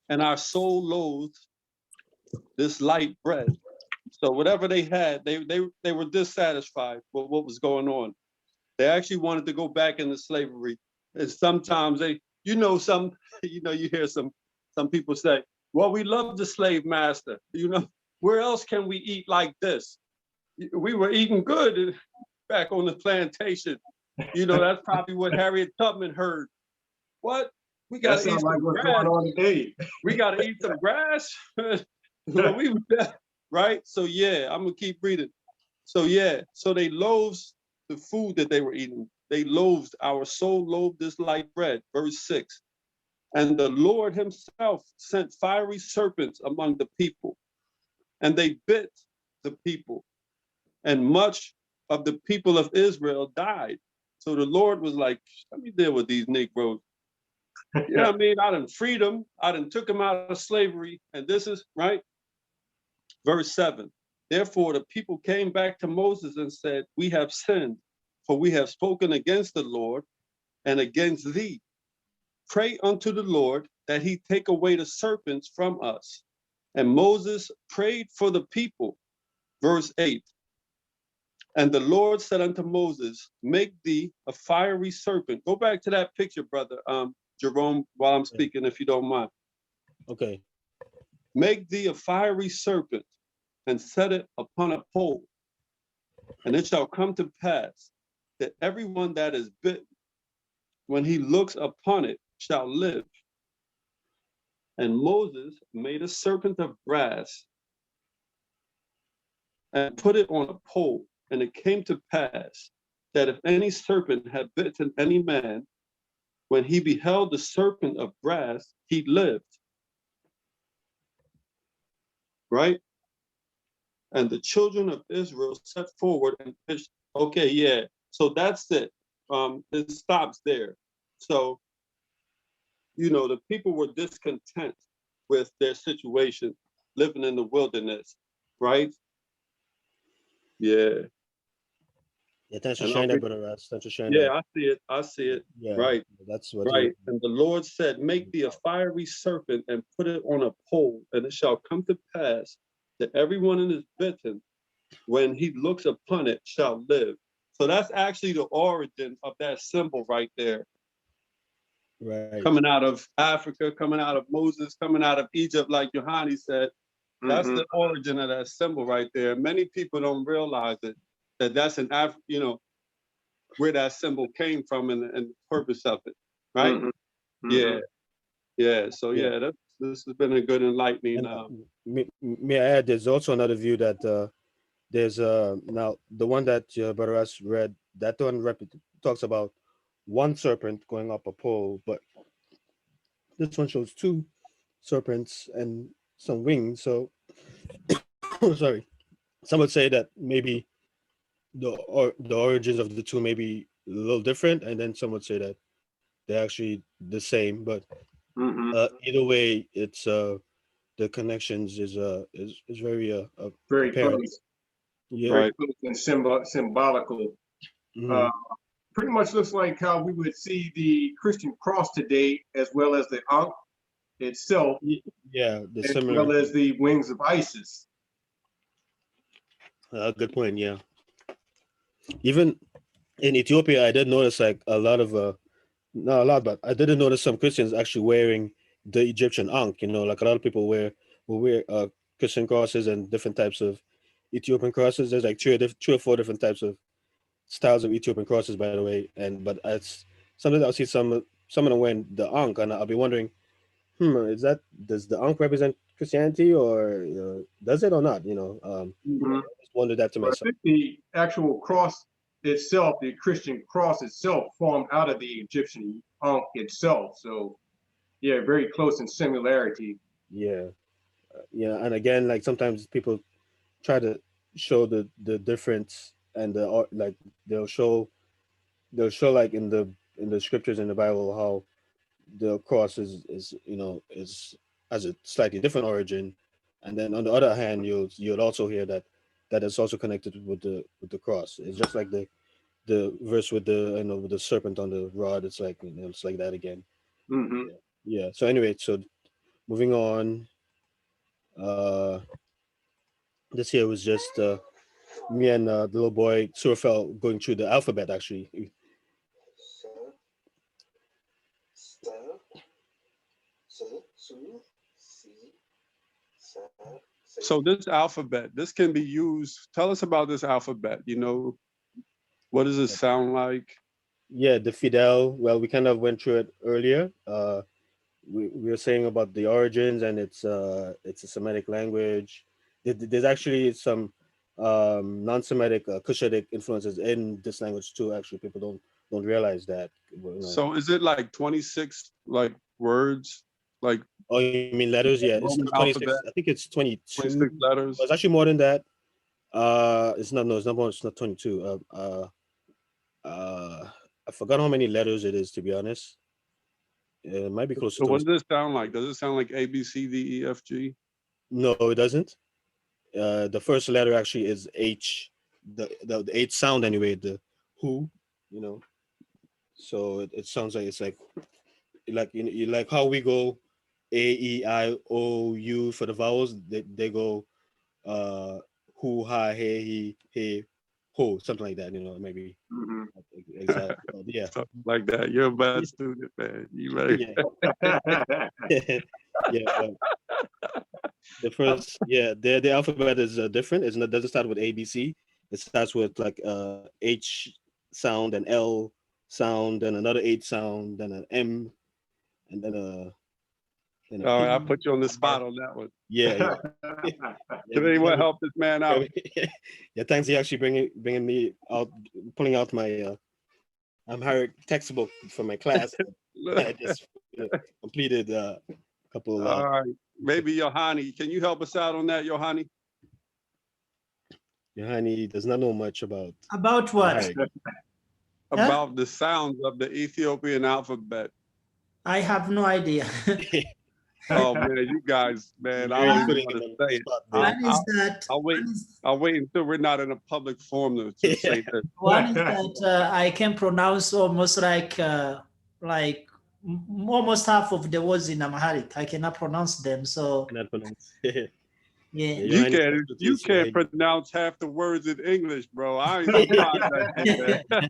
and our soul loathes this light bread. So whatever they had, they were dissatisfied with what was going on. They actually wanted to go back into slavery. And sometimes you hear some people say, well, we love the slave master. Where else can we eat like this? We were eating good back on the plantation. That's probably what Harriet Tubman heard. What? We got to eat some what's grass. going on today. We got to eat some grass. Right? So yeah, I'm gonna keep reading. So yeah, so they loathed the food that they were eating. They loathed, our soul loathed this light bread. Verse 6. And the Lord himself sent fiery serpents among the people, and they bit the people, and much of the people of Israel died. So the Lord was like, let me deal with these Negroes. You know what I mean? I done freed them. I done took them out of slavery. And this is, right? Verse 7. Therefore, the people came back to Moses and said, we have sinned, for we have spoken against the Lord and against thee. Pray unto the Lord that he take away the serpents from us. And Moses prayed for the people. Verse 8. And the Lord said unto Moses, make thee a fiery serpent. Go back to that picture, brother Jerome, while I'm speaking, if you don't mind. Okay. Make thee a fiery serpent and set it upon a pole. And it shall come to pass that everyone that is bitten, when he looks upon it, shall live. And Moses made a serpent of brass and put it on a pole. And it came to pass that if any serpent had bitten any man, when he beheld the serpent of brass, he lived. Right? And the children of Israel set forward and pitched. Okay, yeah. So that's it. It stops there. So, the people were discontent with their situation, living in the wilderness, right? Yeah. Yeah, thanks for sharing that, brother Ras. Thanks for sharing Yeah, that. I see it. Yeah, right. That's what. Right. And the Lord said, make thee a fiery serpent and put it on a pole, and it shall come to pass that everyone that is bitten, when he looks upon it, shall live. So that's actually the origin of that symbol right there. Right. Coming out of Africa, coming out of Moses, coming out of Egypt, like Yohani said. That's the origin of that symbol right there. Many people don't realize it, that's an where that symbol came from and the purpose of it, right? Yeah, yeah. So yeah, this has been a good enlightening. May I add? There's also another view that there's now the one that Brother Ras read. That one talks about one serpent going up a pole, but this one shows two. serpents and some wings. So, sorry. Some would say that maybe the origins of the two may be a little different, and then some would say that they're actually the same. But Mhm. either way, it's the connections is very Very apparent. close, Yeah. very Right. close and symbolical. Mhm. Pretty much looks like how we would see the Christian cross today, as well as the Ankh itself, Yeah, the as similar. well as the wings of Isis. Good point. Yeah. Even in Ethiopia, I did notice like a lot of not a lot, but I didn't notice some Christians actually wearing the Egyptian ankh. You know, like a lot of people will wear Christian crosses and different types of Ethiopian crosses. There's like three or four different types of styles of Ethiopian crosses, by the way. And but it's sometimes I'll see some of them wearing the ankh, and I'll be wondering, does the ankh represent Christianity, or does it or not? Mhm. I just wondered that to But I myself. think the actual cross itself, the Christian cross itself, formed out of the Egyptian Ankh itself. So, yeah, very close in similarity. Yeah, yeah, and again, like sometimes people try to show the difference and like they'll show like in the scriptures in the Bible how the cross is is has a slightly different origin, and then on the other hand you'll also hear that it's also connected with the cross. It's just like the verse with the with the serpent on the rod. It's like it's like that again. Hmm. Yeah. Yeah. So anyway, so moving on. Uh, this here was just me and the little boy Surfel going through the alphabet actually. So this alphabet, this can be used. Tell us about this alphabet. What does it sound like? Yeah, the Fidel. Well, we kind of went through it earlier. We were saying about the origins, and it's a Semitic language. There's actually some non-Semitic Cushitic influences in this language too. Actually, people don't realize that. So is it like 26 like words, like Oh, you mean letters? Yeah, it's Roman not 26. alphabet, I think it's 22. 26 letters? It's actually more than that. It's not. No, it's not more. It's not 22. Uh, I forgot how many letters it is, to be honest. It might be close to So what 20. does this sound like? Does it sound like A, B, C, D, E, F, G? No, it doesn't. The first letter actually is H. The H sound anyway. The who, you know. So it sounds like it's like like how we go A E I O U for the vowels. They go uh who ha he ho, something like that. Maybe Hmm. exactly. Yeah. Something like that. You're a bad student, man. You ready? Yeah. Yeah, but the alphabet is different. It's not doesn't start with A B C. It starts with like H sound and L sound, then another H sound, then an M, and then a All right, I'll P. put you on the spot on that one. Yeah, yeah. Yeah, Can anyone help this man out? yeah, thanks. You actually bringing me out, pulling out my Amharic textbook for my class. I just completed a couple. All right. Maybe Yohani. Can you help us out on that, Yohani? Yohani does not know much about what? Amharic. About the sounds of the Ethiopian alphabet. I have no idea. Oh man, you guys, man, I Really don't putting even him want to on say the it. spot there. One is that. I'll wait until we're not in a public forum to say this. One is that I can pronounce almost like almost half of the words in Amharic. I cannot pronounce them. So Cannot pronounce. yeah. Yeah, You can't pronounce half the words in English, bro. I ain't surprised at you, man.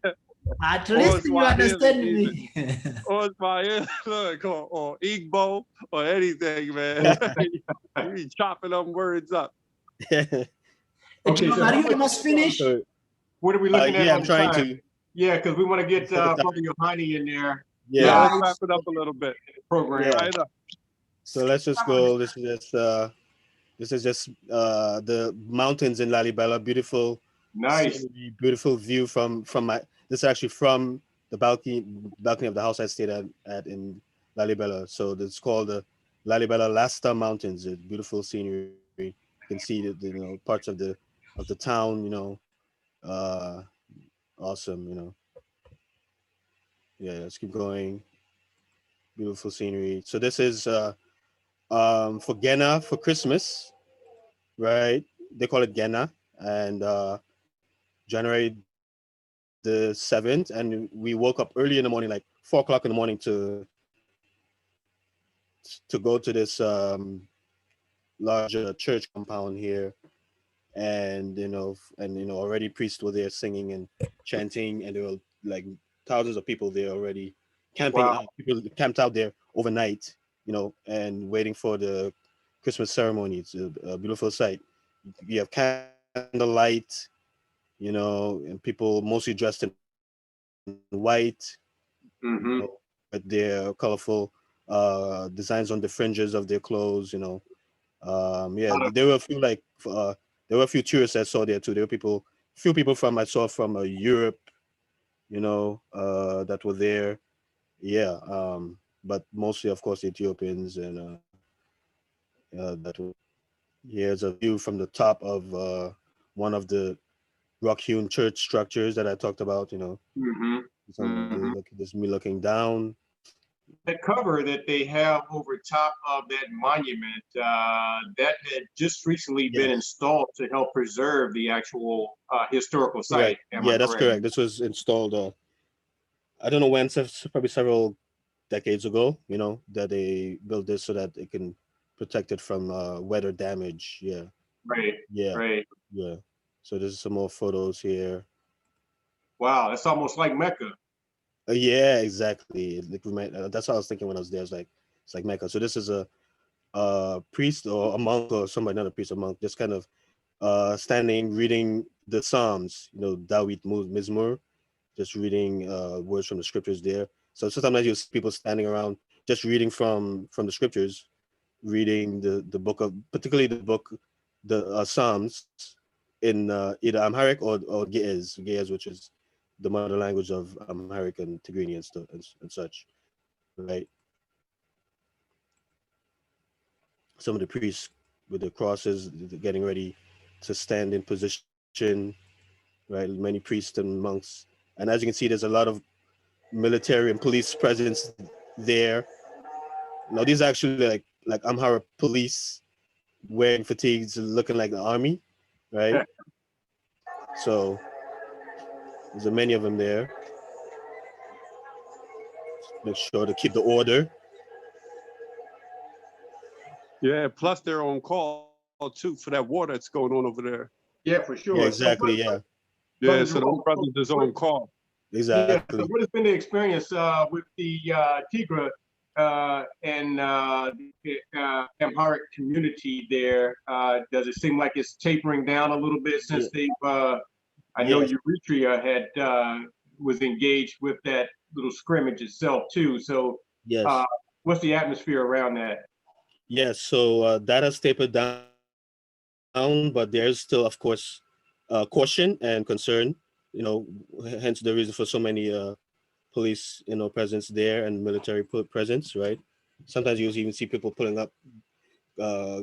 At Or least you Swahili understand even. me. Or Swahili, look, or Igbo, or anything, man. You be chopping them words up. Okay, so Are you almost finished? what are we looking at yeah, on I'm the trying time? to. Yeah, because we want to get Brother Yohani in there. Yeah. Let's wrap it up a little bit. Program. Yeah. Right up. So let's just go. This is just the mountains in Lalibela. Beautiful, Nice. scenery, beautiful view from my. This is actually from the balcony of the house I stayed at in Lalibela. So it's called Lalibela Lasta Mountains, a beautiful scenery. You can see parts of the town. Uh, awesome. Yeah. Let's keep going. Beautiful scenery. So this is for Gena for Christmas, right? They call it Gena, and January the 7th, and we woke up early in the morning, like 4 o'clock in the morning, to go to this larger church compound here, and already priests were there singing and chanting, and there were like thousands of people there already camping Wow. out. People camped out there overnight, and waiting for the Christmas ceremony. It's a beautiful sight. You have candlelight, and people mostly dressed in white, with Mm-hmm. their colorful designs on the fringes of their clothes. Yeah, there were a few tourists I saw there too. There were few people from I saw from Europe, that were there. Yeah, but mostly, of course, Ethiopians, and that were. Here's a view from the top of one of the rock-hewn church structures that I talked about. Mm-hmm. Mm-hmm. This is me looking down. That cover that they have over top of that monument, that had just recently been Yes, installed to help preserve the actual historical site. correct. Am I Yeah, that's correct? correct. This was installed. I don't know when, probably several decades ago. That they built this so that it can protect it from weather damage. Yeah, Right, yeah, right. yeah. So this is some more photos here. Wow, that's almost like Mecca. Yeah, exactly. That's what I was thinking when I was there. It's like Mecca. So this is a priest or a monk or somebody, not a priest, a monk, just kind of standing reading the Psalms. Dawit Mizmur, just reading words from the scriptures there. So sometimes you see people standing around just reading from the scriptures, reading the book of, particularly the Psalms, in either Amharic or Ge'ez, which is the mother language of Amharic and Tigrinya and stuff and such, right? Some of the priests with the crosses getting ready to stand in position, right? Many priests and monks, and as you can see, there's a lot of military and police presence there. Now these are actually like Amhara police wearing fatigues, looking like the army, right? So there's many of them there. Make sure to keep the order. Yeah, plus they're on call too for that war that's going on over there. Yeah, for Yeah, sure. So, exactly. Yeah, Yeah, Brother so those Jerome, brothers is on call. yeah. exactly. So, what has been the experience with the Tigra and the Amharic community there? Does it seem like it's tapering down a little bit Yeah, since they've? I know yes, Eritrea had was engaged with that little scrimmage itself too. So, uh, yes, what's the atmosphere around that? yes. So that has tapered down, but there's still, of course, caution and concern. Hence the reason for so many police, presence there, and military presence, right? Sometimes you even see people pulling up, uh,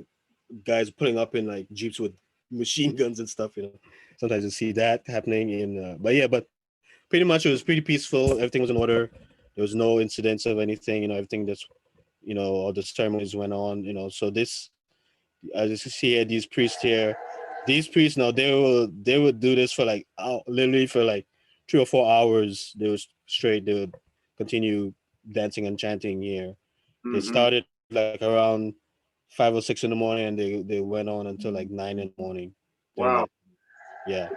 guys pulling up in like jeeps with machine guns and stuff. Sometimes you see that happening but yeah, but pretty much it was pretty peaceful. Everything was in order. There was no incidents of anything. Everything that's all the ceremonies went on. So this, as you see here, these priests now they would do this for like literally for like 3 or 4 hours. They was straight. They would continue dancing and chanting here. They Mm-hmm. started like around 5 or 6 in the morning, and they went on until like 9 in the morning. During Wow. that, yeah,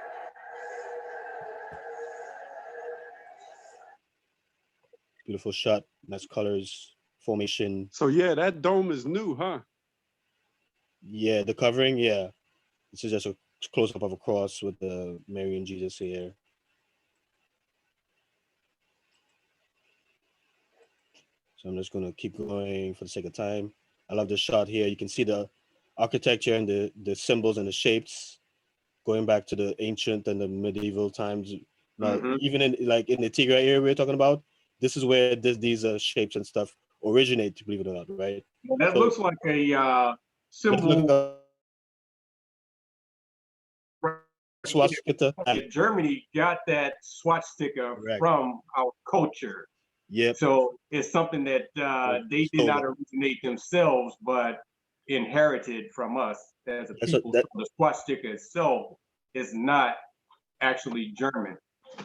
beautiful shot, nice colors, formation. So yeah, that dome is new, huh? Yeah, the covering. Yeah, this is just a close up of a cross with the Mary and Jesus here. So I'm just gonna keep going for the sake of time. I love the shot here. You can see the architecture and the symbols and the shapes going back to the ancient and the medieval times. Now, Mm-hmm. even in like in the Tigray area we're talking about, this is where these shapes and stuff originate, believe it or not, right? Well, that So- looks like a Let's look symbol. up swastika. Germany got that swastika Correct. from our culture. Yep. So it's something that they did Stole not it. originate themselves, but inherited from us as a That's what- people. that- So the swastika itself is not actually German.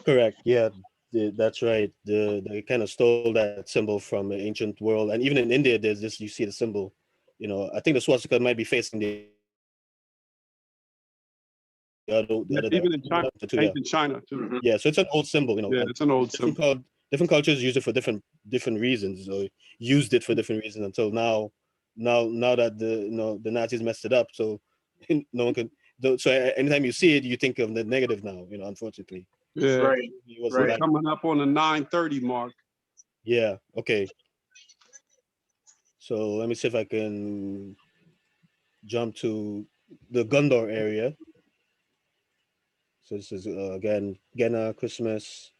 Correct. Yeah, that's right. They kind of stole that symbol from the ancient world, and even in India, there's this. You see the symbol. You know, I think the swastika might be facing the other Even in direction. China, Yeah. ancient China too. Mhm. Yeah, so it's an old symbol. You know, Yeah, and it's an old different symbol. different cultures use it for different reasons, or used it for different reasons until now that the Nazis messed it up, so no one can. So anytime you see it, you think of the negative now. You know, unfortunately. Yeah, Right. It was Right. like- coming up on the 9:30 mark. yeah. Okay. So let me see if I can jump to the Gondor area. So this is again Christmas.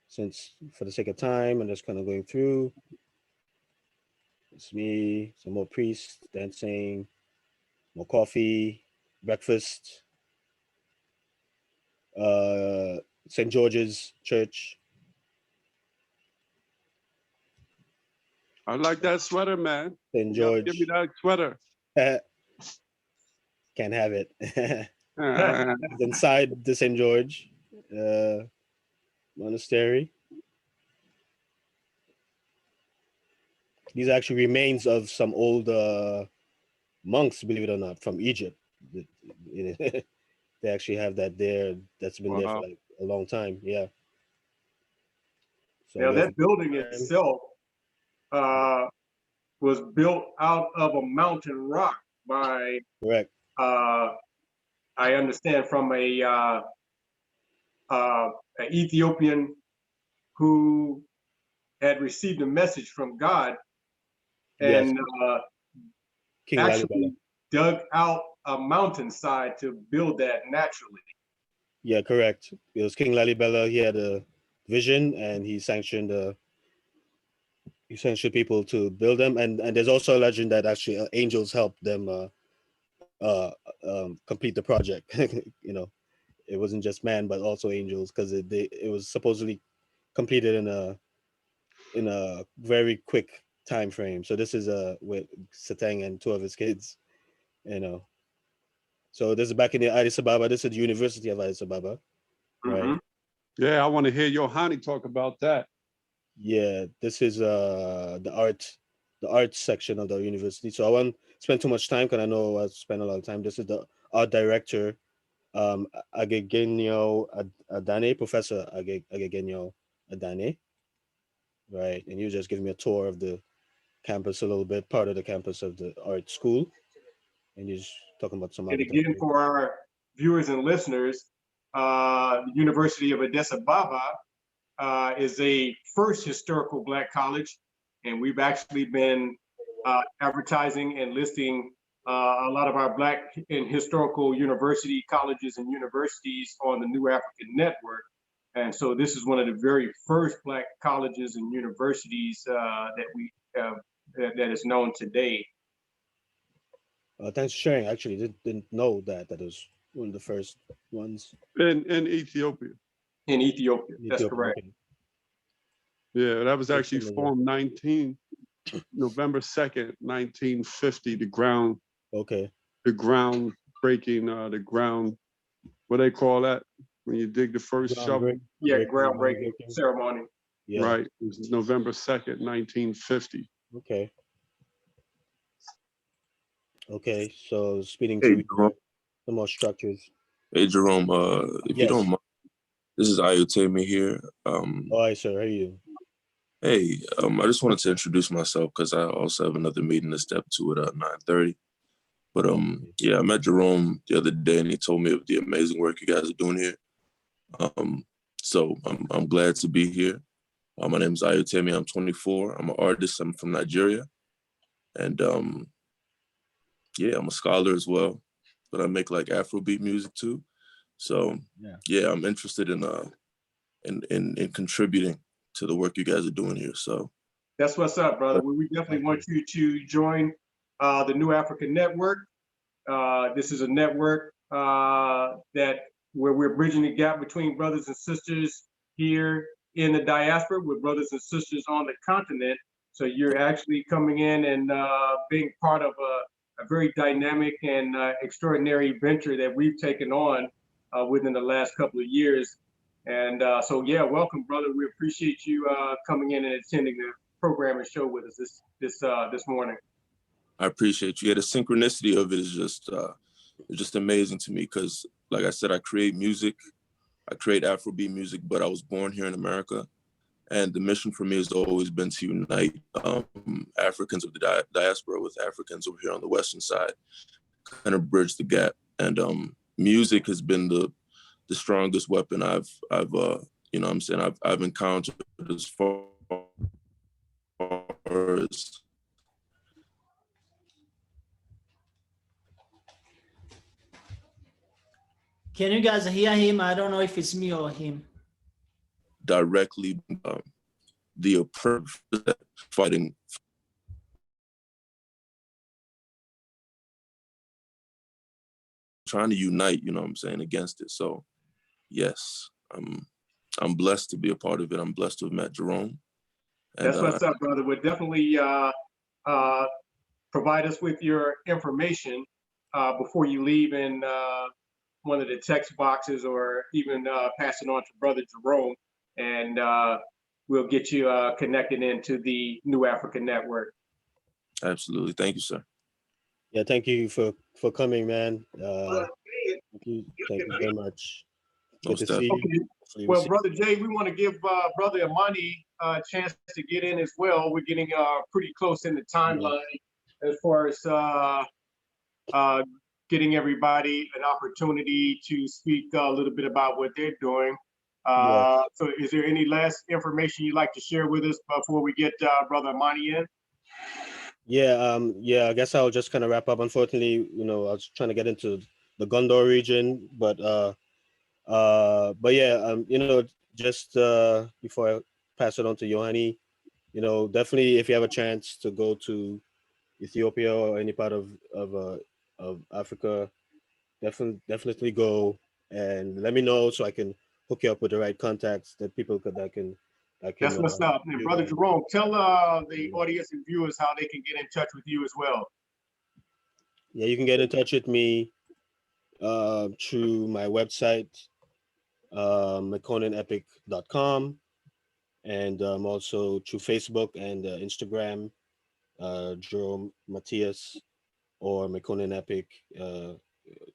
Since for the sake of time, I'm just kind of going through. It's me, some more priests dancing, more coffee, breakfast. St. George's Church. I like that sweater, man. St. You gotta George. give me that sweater. Can't have it. It's inside the St. George monastery. These are actually remains of some old monks, believe it or not, from Egypt. They actually have that there. That's been there for Wow. like a long time. Yeah. So Now there's- that building itself was built out of a mountain rock by, correct. I understand, from an Ethiopian who had received a message from God Yes. and King Lalibela. actually dug out a mountainside to build that naturally. Yeah, correct. It was King Lalibela. He had a vision, and he sanctioned people to build them. And there's also a legend that actually angels helped them complete the project. You know, it wasn't just man, but also angels, because it was supposedly completed in a very quick time frame. So this is with Satang and 2 of his kids. You know, so this is back in the Addis Ababa. This is the University of Addis Ababa, right? Mhm. Yeah, I want to hear Johanny talk about that. Yeah, this is the arts section of the university. So I won't spend too much time because I know I spend a lot of time. This is the art director, Agegenyo Adane, Professor Agegenyo Adane, right? And he was just giving me a tour of the campus a little bit, part of the campus of the art school, and he's talking about some And again, architecture. for our viewers and listeners, the University of Addis Ababa is a first historical Black college, and we've actually been advertising and listing a lot of our Black and historical university colleges and universities on the New African Network. And so this is one of the very first Black colleges and universities that we have that is known today. Thanks for sharing. Actually, didn't know that was one of the first ones In Ethiopia. In Ethiopia, in that's Ethiopia. correct. Okay. Yeah, that was That's actually familiar. formed November 2nd, 1950. The ground breaking, the ground, what they call that when you dig the first shovel, Yeah, Groundbreaking. groundbreaking ceremony. Yeah. right? It was November 2nd, 1950. Okay. So speeding Hey, through Jerome. some more structures. Hey, Jerome. If you Yes. don't mind, this is Ayotemi here. All right, sir. How are you? Hey, I just wanted to introduce myself because I also have another meeting to step to at 9:30. But yeah, I met Jerome the other day, and he told me of the amazing work you guys are doing here. So I'm glad to be here. My name is Ayotemi. I'm 24. I'm an artist. I'm from Nigeria, and yeah, I'm a scholar as well. But I make like Afrobeat music too. So yeah, I'm interested in contributing to the work you guys are doing here. So That's what's up, brother. We definitely want you to join the New African Network. This is a network that where we're bridging the gap between brothers and sisters here in the diaspora with brothers and sisters on the continent. So you're actually coming in and being part of a very dynamic and extraordinary venture that we've taken on within the last couple of years. And so, yeah, welcome, brother. We appreciate you coming in and attending the program and show with us this morning. I appreciate you. Yeah, the synchronicity of it is just amazing to me because, like I said, I create music. I create Afrobeat music, but I was born here in America. And the mission for me has always been to unite Africans of the diaspora with Africans over here on the Western side, kind of bridge the gap. And music has been the strongest weapon I've you know what I'm saying, I've encountered as far as Can you guys hear him? I don't know if it's me or him. directly the approach fighting trying to unite, you know what I'm saying, against it. So yes, I'm blessed to be a part of it. I'm blessed to have met Jerome. And, that's what's up, brother. We'll definitely provide us with your information before you leave in one of the text boxes, or even pass it on to Brother Jerome, and we'll get you connected into the New African Network. Absolutely. Thank you, sir. Yeah, thank you for coming, man. Thank you very much. Good to see you. Okay. Well, Brother Jay, we want to give Brother Amani a chance to get in as well. We're getting pretty close in the timeline as far as getting everybody an opportunity to speak a little bit about what they're doing. So is there any last information you'd like to share with us before we get Brother Amani in? Yeah, I guess I'll just kind of wrap up. Unfortunately, you know, I was trying to get into the Gondor region, but yeah, you know, just before I pass it on to Yohani, you know, definitely if you have a chance to go to Ethiopia or any part of Africa, definitely go and let me know so I can hook you up with the right contacts that people that can. That's what's up. And Brother Jerome, tell the audience and viewers how they can get in touch with you as well. Yeah, you can get in touch with me through my website, McConaugheyEpic.com, and also through Facebook and Instagram, Jerome Matthias or McConaughey Epic,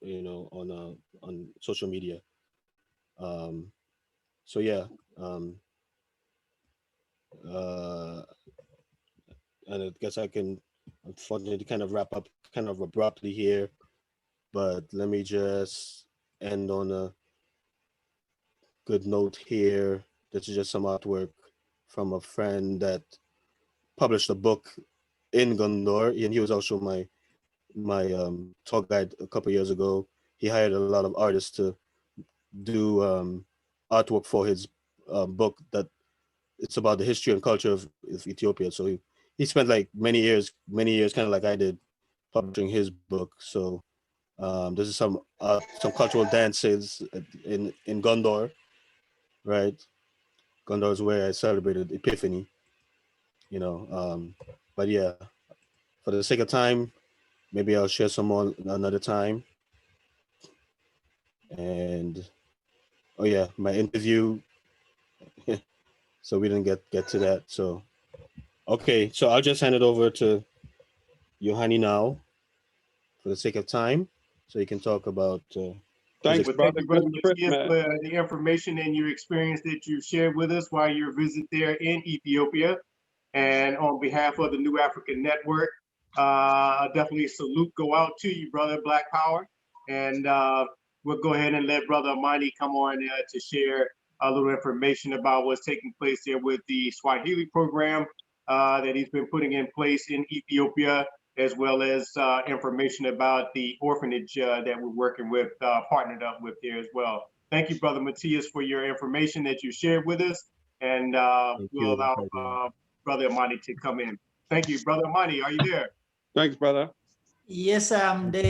you know, on social media. So yeah, and I guess I can unfortunately kind of wrap up kind of abruptly here, but let me just end on a good note here. This is just some artwork from a friend that published a book in Gondor, and he was also my tour guide a couple years ago. He hired a lot of artists to do artwork for his book that it's about the history and culture of Ethiopia. So he spent like many years, kind of like I did, publishing his book. So this is some cultural dances in Gondor, right? Gondor is where I celebrated Epiphany, you know. But yeah, for the sake of time, maybe I'll share some more another time. And oh yeah, my interview. So we didn't get to that. So okay, so I'll just hand it over to Yohani now, for the sake of time, so you can talk about. Thanks, brother. Thank you, Brother Matthias, for the information and your experience that you shared with us while your visit there in Ethiopia. And on behalf of the New African Network, definitely salute go out to you, brother. Black Power. And we'll go ahead and let Brother Amani come on to share a little information about what's taking place there with the Swahili program that he's been putting in place in Ethiopia, as well as information about the orphanage that we're working with, partnered up with there as well. Thank you, Brother Matthias, for your information that you shared with us. And we'll allow Brother Amani to come in. Thank you, Brother Amani. Are you there? Thanks, brother. Yes, I'm there.